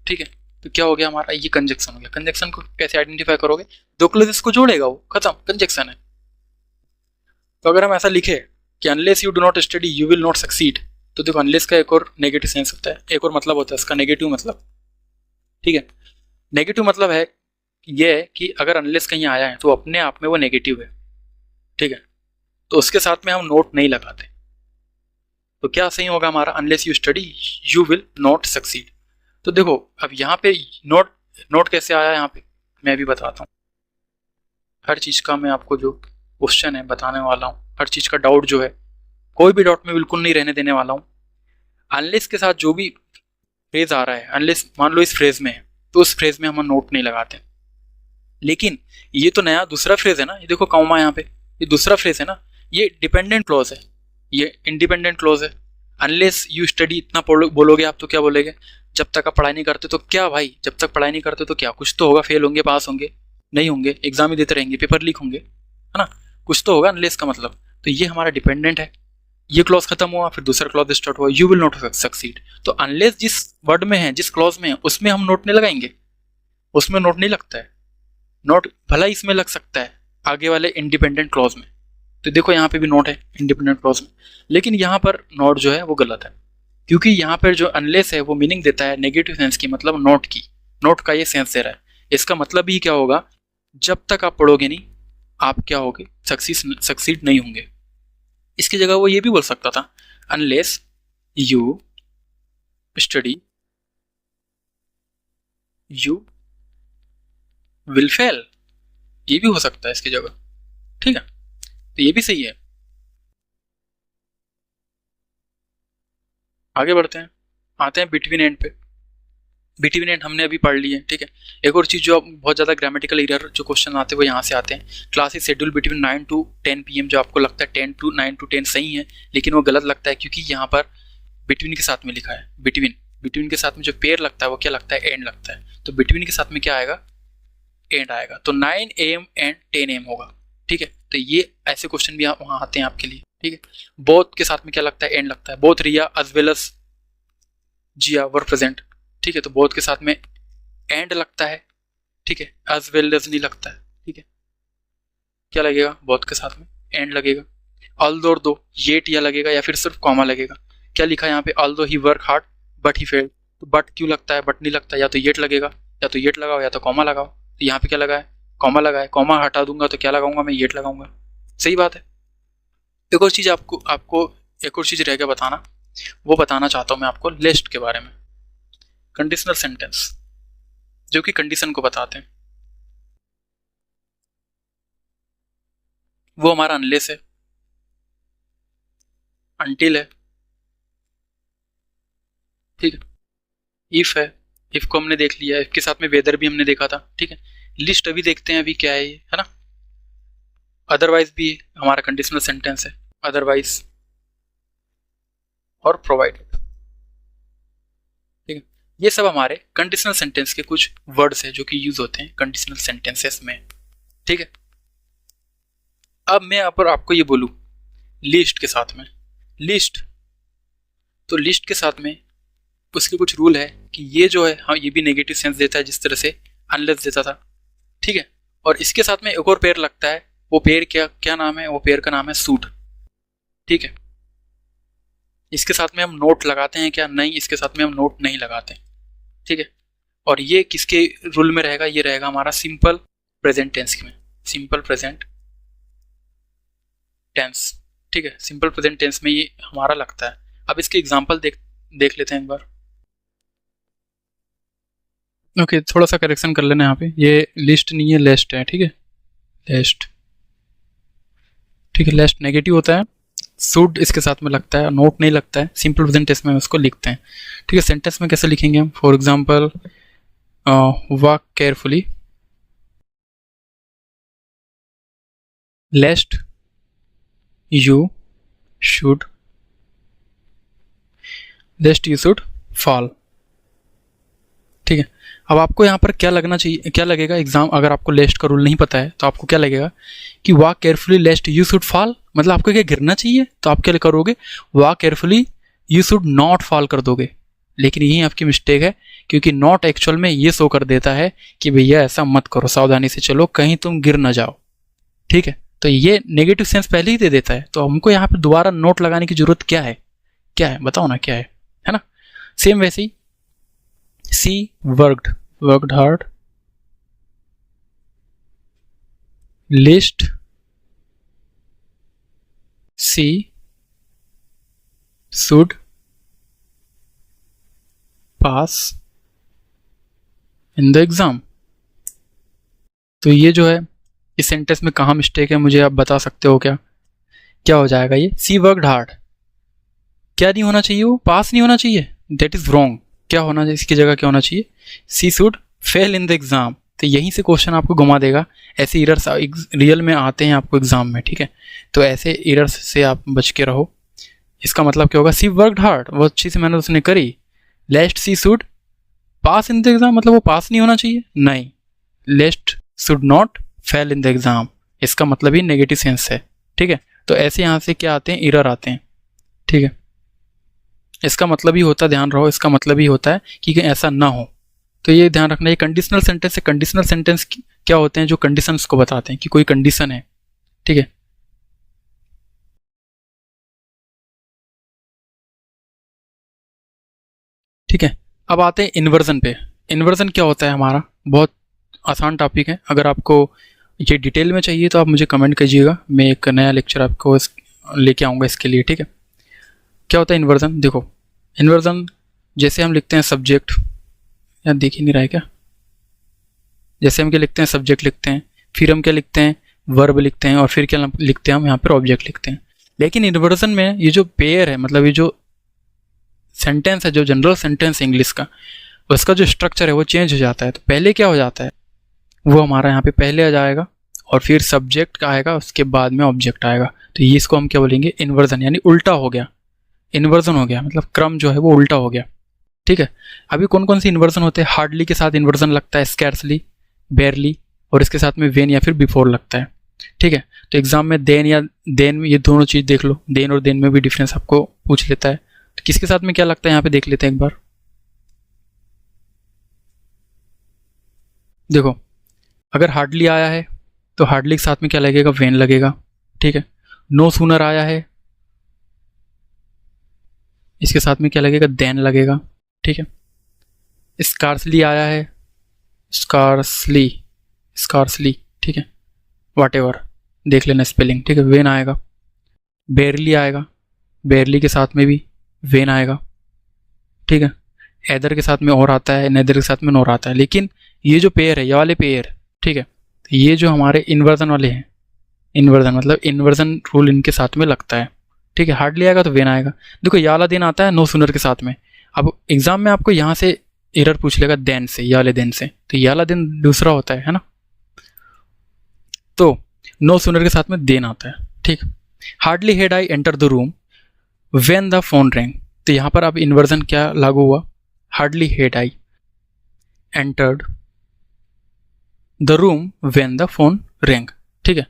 ठीक है, तो क्या हो गया हमारा, ये कंजक्शन हो गया। कंजक्शन को कैसे आइडेंटिफाई करोगे, दो क्लोजेस को जोड़ेगा वो, खत्म, कंजक्शन है। तो अगर हम ऐसा लिखे कि unless you do not study you will not succeed, तो देखो अनलेस का एक और नेगेटिव सेंस होता है, एक और मतलब होता है इसका नेगेटिव मतलब। ठीक है, नेगेटिव मतलब है ये है कि अगर अनलेस कहीं आया है तो अपने आप में वो नेगेटिव है। ठीक है, तो उसके साथ में हम नोट नहीं लगाते। तो क्या सही होगा हमारा, unless you study you will not succeed. तो देखो अब यहाँ पे नोट कैसे आया यहाँ पे मैं भी बताता हूँ। हर चीज़ का मैं आपको जो क्वेश्चन है बताने वाला हूँ, हर चीज़ का डाउट जो है, कोई भी डाउट में बिल्कुल नहीं रहने देने वाला हूँ। अनलेस के साथ जो भी फ्रेज आ रहा है, अनलेस मान लो इस फ्रेज में है तो उस फ्रेज में हम नोट नहीं लगाते। लेकिन ये तो नया दूसरा फ्रेज है ना, ये देखो कॉमा यहाँ पे, ये दूसरा फ्रेज है ना, ये डिपेंडेंट क्लॉज है, ये इंडिपेंडेंट क्लॉज है। अनलेस यू स्टडी इतना बोलोगे आप तो क्या बोलेगे, जब तक आप पढ़ाई नहीं करते तो क्या भाई, जब तक पढ़ाई नहीं करते तो क्या, कुछ तो होगा, फेल होंगे, पास होंगे, नहीं होंगे, एग्जाम ही देते रहेंगे, पेपर लीक होंगे, है ना, कुछ तो होगा अनलेस का मतलब। तो ये हमारा डिपेंडेंट है, ये क्लॉज खत्म हुआ, फिर दूसरा क्लॉज स्टार्ट हुआ, यू विल नॉट सक्सीड। तो अनलेस जिस वर्ड में है, जिस क्लॉज में है, उसमें हम नोट नहीं लगाएंगे, उसमें नोट नहीं लगता है। नोट भला इसमें लग सकता है आगे वाले इंडिपेंडेंट क्लॉज में, तो देखो यहाँ पे भी नोट है इंडिपेंडेंट क्लॉज में, लेकिन यहाँ पर नोट जो है वो गलत है, क्योंकि यहाँ पर जो अनलेस है वो मीनिंग देता है नेगेटिव सेंस की, मतलब नोट की, नोट का ये सेंस दे रहा है। इसका मतलब ही क्या होगा, जब तक आप पढ़ोगे नहीं आप क्या होगे, सक्सीड नहीं होंगे। इसकी जगह वो ये भी बोल सकता था, unless you study you will fail, ये भी हो सकता है इसकी जगह। ठीक है, तो ये भी सही है। आगे बढ़ते हैं, आते हैं बिटवीन एंड पे। बिटवीन एंड हमने अभी पढ़ ली है। ठीक है, एक और चीज़ जो बहुत ज़्यादा ग्रामेटिकल एरर जो क्वेश्चन आते हैं वो यहाँ से आते हैं। Classes schedule between 9 to 10 PM, जो आपको लगता है 9 to 10 सही है, लेकिन वो गलत लगता है, क्योंकि यहाँ पर बिटवीन के साथ में लिखा है। बिटवीन के साथ में जो पेयर लगता है वो क्या लगता है, एंड लगता है। तो बिटवीन के साथ में क्या आएगा, एंड आएगा, तो 9 AM एंड 10 AM होगा। ठीक है, तो ये ऐसे क्वेश्चन भी वहाँ आते हैं आपके लिए। ठीक है, बोथ के साथ में क्या लगता है, एंड लगता है। Both Riya as well as Jiya were present. ठीक है, तो बोथ के साथ में एंड लगता है। ठीक है, एज वेल एज नहीं लगता है। ठीक है, क्या लगेगा, बोथ के साथ में एंड लगेगा। ऑल्दो और दो, येट या लगेगा या फिर सिर्फ कॉमा लगेगा। क्या लिखा है यहाँ पे, although he work hard but he failed, तो बट क्यों लगता है, बट नहीं लगता, या तो येट लगेगा, या तो येट लगाओ या तो कॉमा लगाओ। तो यहाँ पे क्या लगा है, कॉमा लगा है, कॉमा हटा दूंगा तो क्या लगाऊंगा मैं, येट लगाऊंगा। सही बात है। एक और चीज़ आपको एक और चीज़ रह गया बताना, वो बताना चाहता हूँ मैं आपको लिस्ट के बारे में। कंडीशनल सेंटेंस जो कि कंडीशन को बताते हैं, वो हमारा अनलेस है, अंटिल है, ठीक है, इफ है, इफ को हमने देख लिया, इफ के साथ में वेदर भी हमने देखा था। ठीक है, लिस्ट अभी देखते हैं अभी क्या है ये, है ना। अदरवाइज भी हमारा कंडीशनल सेंटेंस है, अदरवाइज और प्रोवाइडेड। ठीक है, ये सब हमारे कंडीशनल सेंटेंस के कुछ वर्ड्स हैं जो कि यूज होते हैं कंडीशनल सेंटेंसेस में। ठीक है, अब मैं यहाँ पर आपको ये बोलूँ लिस्ट के साथ में, लिस्ट, तो लिस्ट के साथ में उसके कुछ रूल है कि ये जो है, हाँ ये भी नेगेटिव सेंस देता है जिस तरह से अनलेस देता था। ठीक है, और इसके साथ में एक और पेयर लगता है, वो पेयर क्या नाम है, वो पेयर का नाम है सूट। ठीक है, इसके साथ में हम नोट लगाते हैं क्या, नहीं, इसके साथ में हम नोट नहीं लगाते। ठीक है, और ये किसके रूल में रहेगा, ये रहेगा हमारा सिंपल प्रेजेंट टेंस में, सिंपल प्रेजेंट टेंस। ठीक है, सिंपल प्रेजेंट टेंस में ये हमारा लगता है। अब इसके एग्जांपल देख लेते हैं एक बार। ओके, थोड़ा सा करेक्शन कर लेना यहाँ पे, ये लिस्ट नहीं है, लेस्ट है। ठीक है, लेस्ट। ठीक है, लेस्ट नेगेटिव होता है शुड इसके साथ में लगता है, नोट नहीं लगता है, सिंपल प्रेजेंट टेंस में उसको लिखते हैं। ठीक है, सेंटेंस में कैसे लिखेंगे हम? For example walk carefully लेस्ट you should fall. ठीक है, अब आपको यहाँ पर क्या लगना चाहिए, क्या लगेगा एग्जाम, अगर आपको लेस्ट का रूल नहीं पता है तो आपको क्या लगेगा कि walk carefully लेस्ट you should fall, मतलब आपको क्या गिरना चाहिए, तो आप क्या करोगे? Walk carefully you should not fall कर दोगे। लेकिन यही आपकी मिस्टेक है, क्योंकि नॉट एक्चुअल में ये शो कर देता है कि भैया ऐसा मत करो, सावधानी से चलो, कहीं तुम गिर ना जाओ। ठीक है, तो ये नेगेटिव सेंस पहले ही दे देता है, तो हमको यहाँ पे दोबारा नोट लगाने की जरूरत क्या है? क्या है बताओ ना, क्या है ना? सेम वैसे ही she worked hard lest she should pass in the exam. तो ये जो है इस सेंटेंस में कहाँ मिस्टेक है, मुझे आप बता सकते हो क्या? क्या हो जाएगा ये? सी वर्कड हार्ड, क्या नहीं होना चाहिए? वो पास नहीं होना चाहिए, दैट इज रॉन्ग। क्या होना चाहिए इसकी जगह? क्या होना चाहिए? She should fail in the exam. तो यहीं से क्वेश्चन आपको घुमा देगा। ऐसे एरर्स रियल में आते हैं आपको एग्जाम में, ठीक है? तो ऐसे एरर्स से आप बच के रहो। इसका मतलब क्या होगा? सी वर्कड हार्ड, वो अच्छी से मेहनत उसने करी। Lest she should pass in the exam, मतलब वो पास नहीं होना चाहिए? नहीं, lest should not fail in the exam, इसका मतलब ही नेगेटिव सेंस है। ठीक है, तो ऐसे यहाँ से क्या आते हैं? एरर आते हैं। ठीक है, इसका मतलब ही होता है, ध्यान रहो, इसका मतलब ही होता है कि ऐसा ना हो। तो ये ध्यान रखना, ये कंडीशनल सेंटेंस है। कंडीशनल सेंटेंस क्या होते हैं? जो कंडीशंस को बताते हैं कि कोई कंडीशन है। ठीक है, ठीक है, अब आते हैं इन्वर्जन पे। इन्वर्जन क्या होता है हमारा? बहुत आसान टॉपिक है। अगर आपको ये डिटेल में चाहिए तो आप मुझे कमेंट कीजिएगा, मैं एक नया लेक्चर आपको लेके आऊँगा इसके लिए। ठीक है, क्या होता है इन्वर्जन? देखो, इन्वर्जन जैसे हम लिखते हैं सब्जेक्ट, यार देख ही नहीं रहा है क्या? जैसे हम क्या लिखते हैं? सब्जेक्ट लिखते हैं, फिर हम क्या लिखते हैं? वर्ब लिखते हैं, और फिर क्या लिखते हैं हम? यहाँ पर ऑब्जेक्ट लिखते हैं। लेकिन इन्वर्जन में ये जो पेयर है, मतलब ये जो सेंटेंस है, जो जनरल सेंटेंस है इंग्लिश का, उसका जो स्ट्रक्चर है वो चेंज हो जाता है। तो पहले क्या हो जाता है? वो हमारा यहाँ पे पहले आ जाएगा, और फिर सब्जेक्ट आएगा, उसके बाद में ऑब्जेक्ट आएगा। तो ये इसको हम क्या बोलेंगे? इन्वर्जन, यानी उल्टा हो गया। इन्वर्जन हो गया मतलब क्रम जो है वो उल्टा हो गया। ठीक है, अभी कौन कौन सी इन्वर्जन होते हैं? हार्डली के साथ इन्वर्जन लगता है, स्कैर्सली, बेयरली, और इसके साथ में वेन या फिर बिफोर लगता है। ठीक है, तो एग्जाम में देन या देन में, ये दोनों चीज़ देख लो, देन और देन में भी डिफरेंस आपको पूछ लेता है। तो किसके साथ में क्या लगता है यहाँ पे देख लेते हैं एक बार। देखो, अगर हार्डली आया है तो हार्डली के साथ में क्या लगेगा? वेन लगेगा। ठीक है, नो सूनर आया है, इसके साथ में क्या लगेगा? देन लगेगा। ठीक है, स्कार्सली आया है, स्कार्सली, स्कार्सली, ठीक है, वॉटेवर देख लेना स्पेलिंग। ठीक है, वेन आएगा। बेयरली आएगा, बेयरली के साथ में भी वेन आएगा। ठीक है, एदर के साथ में और आता है, नेदर के साथ में नोर आता है। लेकिन ये जो पेयर है, ये वाले पेयर, ठीक है, तो ये जो हमारे इन्वर्जन वाले हैं, इन्वर्जन मतलब इन्वर्जन रूल इनके साथ में लगता है। ठीक है, हार्डली आएगा तो वेन आएगा। देखो, ये वाला दिन आता है नो सूनर के साथ में। अब एग्जाम में आपको यहाँ से एरर पूछ लेगा देन से, ये वाले दिन से, तो ये वाला दिन दूसरा होता है ना? तो नो सूनर के साथ में देन आता है। ठीक, hardly had I enter the room when the phone ring. तो यहाँ पर अब इन्वर्जन क्या लागू हुआ? Hardly had I entered the room when the phone ring. ठीक है,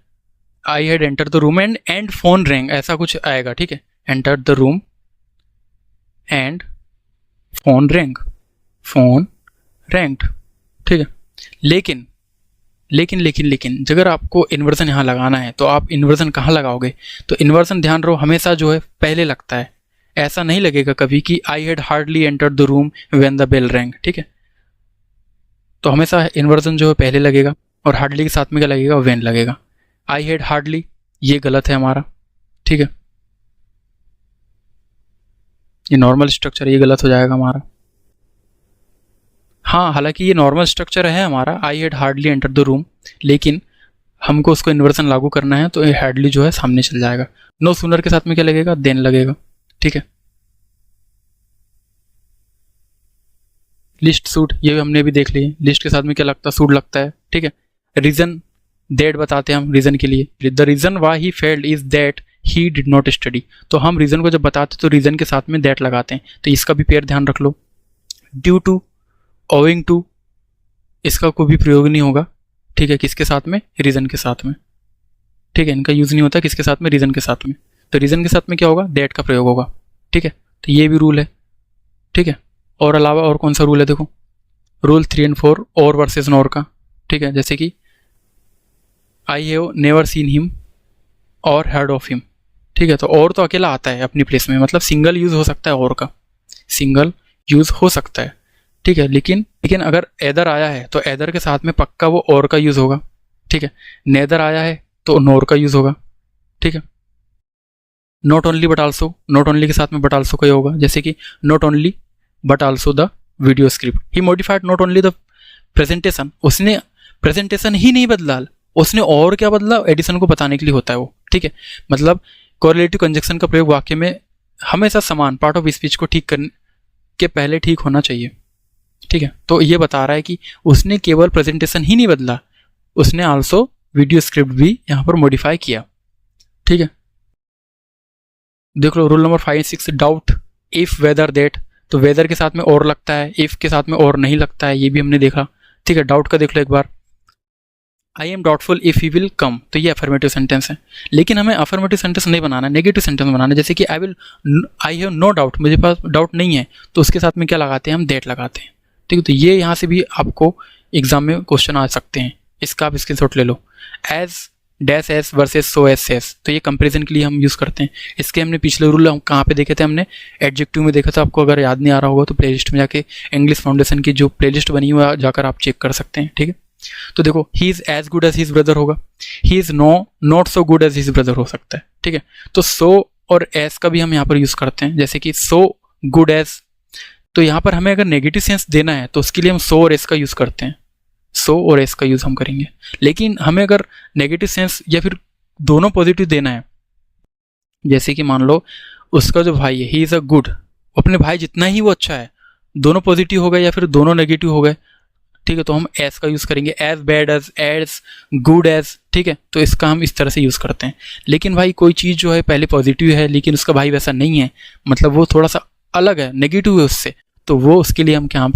I had enter the room and phone ring, ऐसा कुछ आएगा। ठीक है, enter the room and phone ring, phone rent. ठीक है, लेकिन लेकिन लेकिन लेकिन अगर आपको इन्वर्जन यहाँ लगाना है तो आप इन्वर्जन कहाँ लगाओगे? तो इन्वर्जन ध्यान रहो हमेशा जो है पहले लगता है। ऐसा नहीं लगेगा कभी कि I had hardly enter the room when the bell rang. ठीक है, तो हमेशा इन्वर्जन जो है पहले लगेगा, और हार्डली के साथ में क्या लगेगा? व्हेन लगेगा। आई हैड हार्डली, ये गलत है हमारा। ठीक है, ये नॉर्मल स्ट्रक्चर, ये गलत हो जाएगा हमारा। हाँ, हालांकि ये नॉर्मल स्ट्रक्चर है हमारा, आई had hardly enter the room, लेकिन हमको उसको इन्वर्सन लागू करना है तो ये हैडली जो है सामने चल जाएगा। नो सूनर के साथ में क्या लगेगा, देन लगेगा। ठीक है, लिस्ट सूट ये हमने भी देख लिए, लिस्ट के साथ में क्या लगता है, सूट लगता है। ठीक है, रीजन दैट बताते हैं हम रीजन के लिए, the reason why he failed is that he did not study. तो हम रीजन को जब बताते तो रीजन के साथ में दैट लगाते हैं, तो इसका भी पेयर ध्यान रख लो। ड्यू टू, ओइंग टू, इसका कोई भी प्रयोग नहीं होगा। ठीक है, किसके साथ में, रीजन के साथ में। ठीक है, इनका यूज नहीं होता किसके साथ में, रीजन के साथ में। तो रीजन के साथ में क्या होगा, दैट का प्रयोग होगा। ठीक है, तो ये भी रूल है। ठीक है, और अलावा और कौन सा रूल है, देखो रूल 3 और 4 और वर्सेस नॉर का। ठीक है, जैसे कि I have never seen him और हर्ड ऑफ हिम। ठीक है, तो और तो अकेला आता है अपनी प्लेस में, मतलब सिंगल यूज हो सकता है और का, सिंगल यूज हो सकता है। ठीक है, लेकिन अगर एदर आया है तो एदर के साथ में पक्का वो और का यूज होगा। ठीक है, नेदर आया है तो नोर का यूज होगा। ठीक है, not only but also, not only के साथ में बट आल्सो का ही होगा, जैसे कि not only but also the video script. He modified not only the presentation, उसने प्रेजेंटेशन ही नहीं बदला, उसने और क्या बदला, एडिशन को बताने के लिए होता है वो। ठीक है, मतलब कोरिलेटिव कंजक्शन का प्रयोग वाक्य में हमेशा समान पार्ट ऑफ स्पीच को ठीक करने के पहले ठीक होना चाहिए। ठीक है, तो ये बता रहा है कि उसने केवल प्रेजेंटेशन ही नहीं बदला, उसने आल्सो वीडियो स्क्रिप्ट भी यहाँ पर मॉडिफाई किया। ठीक है, देख लो rule number 5 6, doubt if whether that, तो वेदर के साथ में और लगता है, इफ के साथ में और नहीं लगता है, ये भी हमने देखा। ठीक है, डाउट का देख लो एक बार, I am doubtful if he will come, तो ये अफर्मेटिव सेंटेंस है, लेकिन हमें अफर्मेटिव सेंटेंस नहीं बनाना, नेगेटिव सेंटेंस बनाना है। जैसे कि आई हैव नो डाउट, मुझे पास डाउट नहीं है, तो उसके साथ में क्या लगाते हैं, हम दैट लगाते हैं। ठीक है, तो ये यहाँ से भी आपको एग्जाम में क्वेश्चन आ सकते हैं, इसका आप स्क्रीनशॉट ले लो। एज डैश एस वर्सेस सो एस एस, तो ये कंपेरिजन के लिए हम यूज़ करते हैं। इसके हमने पिछले रूल हम कहाँ पे देखे थे, हमने एडजेक्टिव में देखा था। आपको अगर याद नहीं आ रहा होगा तो प्लेलिस्ट में जाके इंग्लिश फाउंडेशन की जो प्लेलिस्ट बनी हुई है जाकर आप चेक कर सकते हैं। ठीक है, तो देखो he is as good as his brother होगा, he is not so good as his brother हो सकता है। ठीक है, तो सो और एस का भी हम यहाँ पर यूज़ करते हैं, जैसे कि सो गुड एज, तो यहाँ पर हमें अगर नेगेटिव सेंस देना है तो उसके लिए हम सो और एस का यूज़ करते हैं, सो और एस का यूज़ हम करेंगे। लेकिन हमें अगर नेगेटिव सेंस या फिर दोनों पॉजिटिव देना है, जैसे कि मान लो उसका जो भाई है ही इज़ अ गुड, अपने भाई जितना ही वो अच्छा है, दोनों पॉजिटिव हो गए या फिर दोनों नेगेटिव हो गए। ठीक है, तो हम एस का यूज़ करेंगे, as bad as good as. ठीक है, तो इसका हम इस तरह से यूज़ करते हैं। लेकिन भाई कोई चीज़ जो है पहले पॉजिटिव है लेकिन उसका भाई वैसा नहीं है, मतलब वो थोड़ा सा अलग है, नेगेटिव है उससे, तो वो उसके लिए हम यहाँ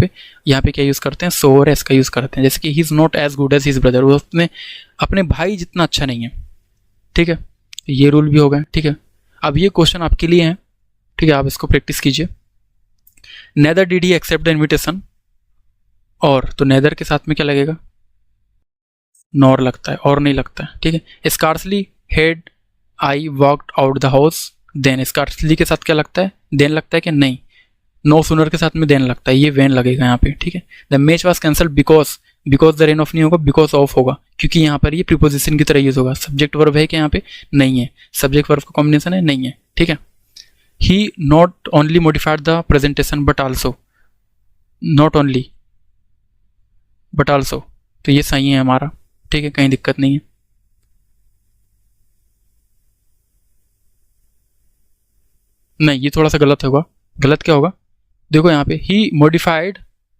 पे क्या यूज़ करते हैं, सो और एस का यूज़ करते हैं। जैसे कि he is not as good as his brother, वो अपने भाई जितना अच्छा नहीं है। ठीक है, ये रूल भी हो गए। ठीक है, अब ये क्वेश्चन आपके लिए है। ठीक है, आप इसको प्रैक्टिस कीजिए। Neither did he accept the invitation, और तो नेदर के साथ में क्या लगेगा, नॉर लगता है, और नहीं लगता है। ठीक है, scarcely had I walked out the house then, scarcely के साथ क्या लगता है, देन लगता है कि नहीं, नो सूनर के साथ में देन लगता है, ये वेन लगेगा यहाँ पे। ठीक है, the match was cancelled because the rain of नहीं होगा, बिकॉज ऑफ होगा, क्योंकि यहाँ पर ये प्रीपोजिशन की तरह यूज होगा। सब्जेक्ट वर्ब है कि यहाँ पे नहीं है, सब्जेक्ट वर्ब का कॉम्बिनेशन है, नहीं है। ठीक है, he not only modified the presentation but also, not only but also, तो ये सही है हमारा। ठीक है, कहीं दिक्कत नहीं है। नहीं, ये थोड़ा सा गलत होगा। गलत क्या होगा, देखो यहाँ पे ही मॉडिफाइड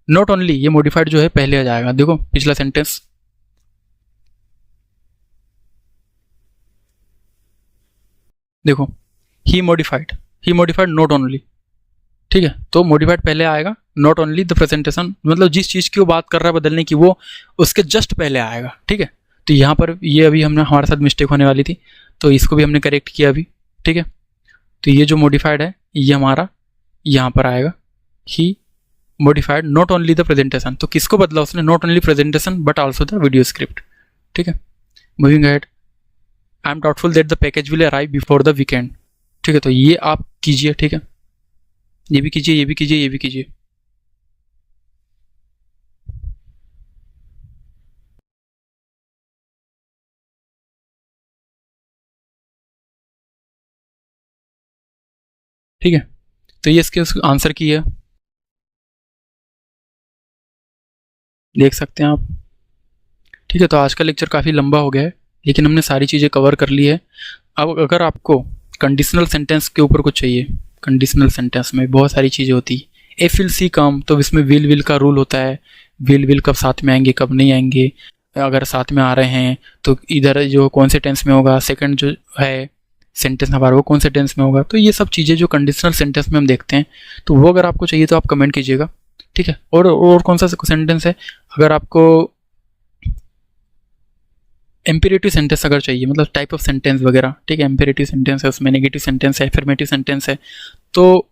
नॉट ओनली, ये मॉडिफाइड जो है पहले आ जाएगा। देखो पिछला सेंटेंस, देखो ही मॉडिफाइड नॉट ओनली। ठीक है, तो मॉडिफाइड पहले आएगा, नॉट ओनली द प्रेजेंटेशन, मतलब जिस चीज़ की वो बात कर रहा है बदलने की, वो उसके जस्ट पहले आएगा। ठीक है, तो यहाँ पर ये अभी हमने हमारे साथ मिस्टेक होने वाली थी, तो इसको भी हमने करेक्ट किया अभी। ठीक है, तो ये जो मॉडिफाइड है ये हमारा यहाँ पर आएगा, he modified not only the presentation, तो किसको बदला उसने, not only presentation but also the video script. ठीक है, moving ahead, I am doubtful that the package will arrive before the weekend. ठीक है, तो ये आप कीजिए। ठीक है, ये भी कीजिए, ये भी कीजिए, ये भी कीजिए। ठीक है, तो ये इसके आंसर की है, देख सकते हैं आप। ठीक है, तो आज का लेक्चर काफ़ी लंबा हो गया है, लेकिन हमने सारी चीज़ें कवर कर ली है। अब अगर आपको कंडीशनल सेंटेंस के ऊपर कुछ चाहिए, कंडीशनल सेंटेंस में बहुत सारी चीज़ें होती है। इफ विल सी कम, तो इसमें विल का रूल होता है, विल कब साथ में आएंगे कब नहीं आएंगे। अगर साथ में आ रहे हैं तो इधर जो कौन से टेंस में होगा, सेकंड जो है सेंटेंस हमारा वो कौन से टेंस में होगा। तो ये सब चीज़ें जो कंडीशनल सेंटेंस में हम देखते हैं, तो वो अगर आपको चाहिए तो आप कमेंट कीजिएगा, ठीक है। और कौन सा सेंटेंस है, अगर आपको एम्पेरेटिव सेंटेंस अगर चाहिए, मतलब टाइप ऑफ सेंटेंस वगैरह, ठीक है। एम्पेरेटिव सेंटेंस है, उसमें नेगेटिव सेंटेंस है, एफर्मेटिव सेंटेंस है, तो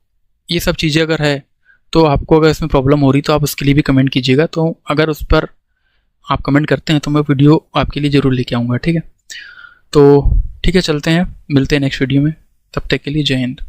ये सब चीज़ें अगर है तो आपको अगर इसमें प्रॉब्लम हो रही तो आप उसके लिए भी कमेंट कीजिएगा। तो अगर उस पर आप कमेंट करते हैं तो मैं वीडियो आपके लिए ज़रूर लेके आऊँगा, ठीक है। तो ठीक है, चलते हैं, मिलते हैं नेक्स्ट वीडियो में, तब तक के लिए जय हिंद।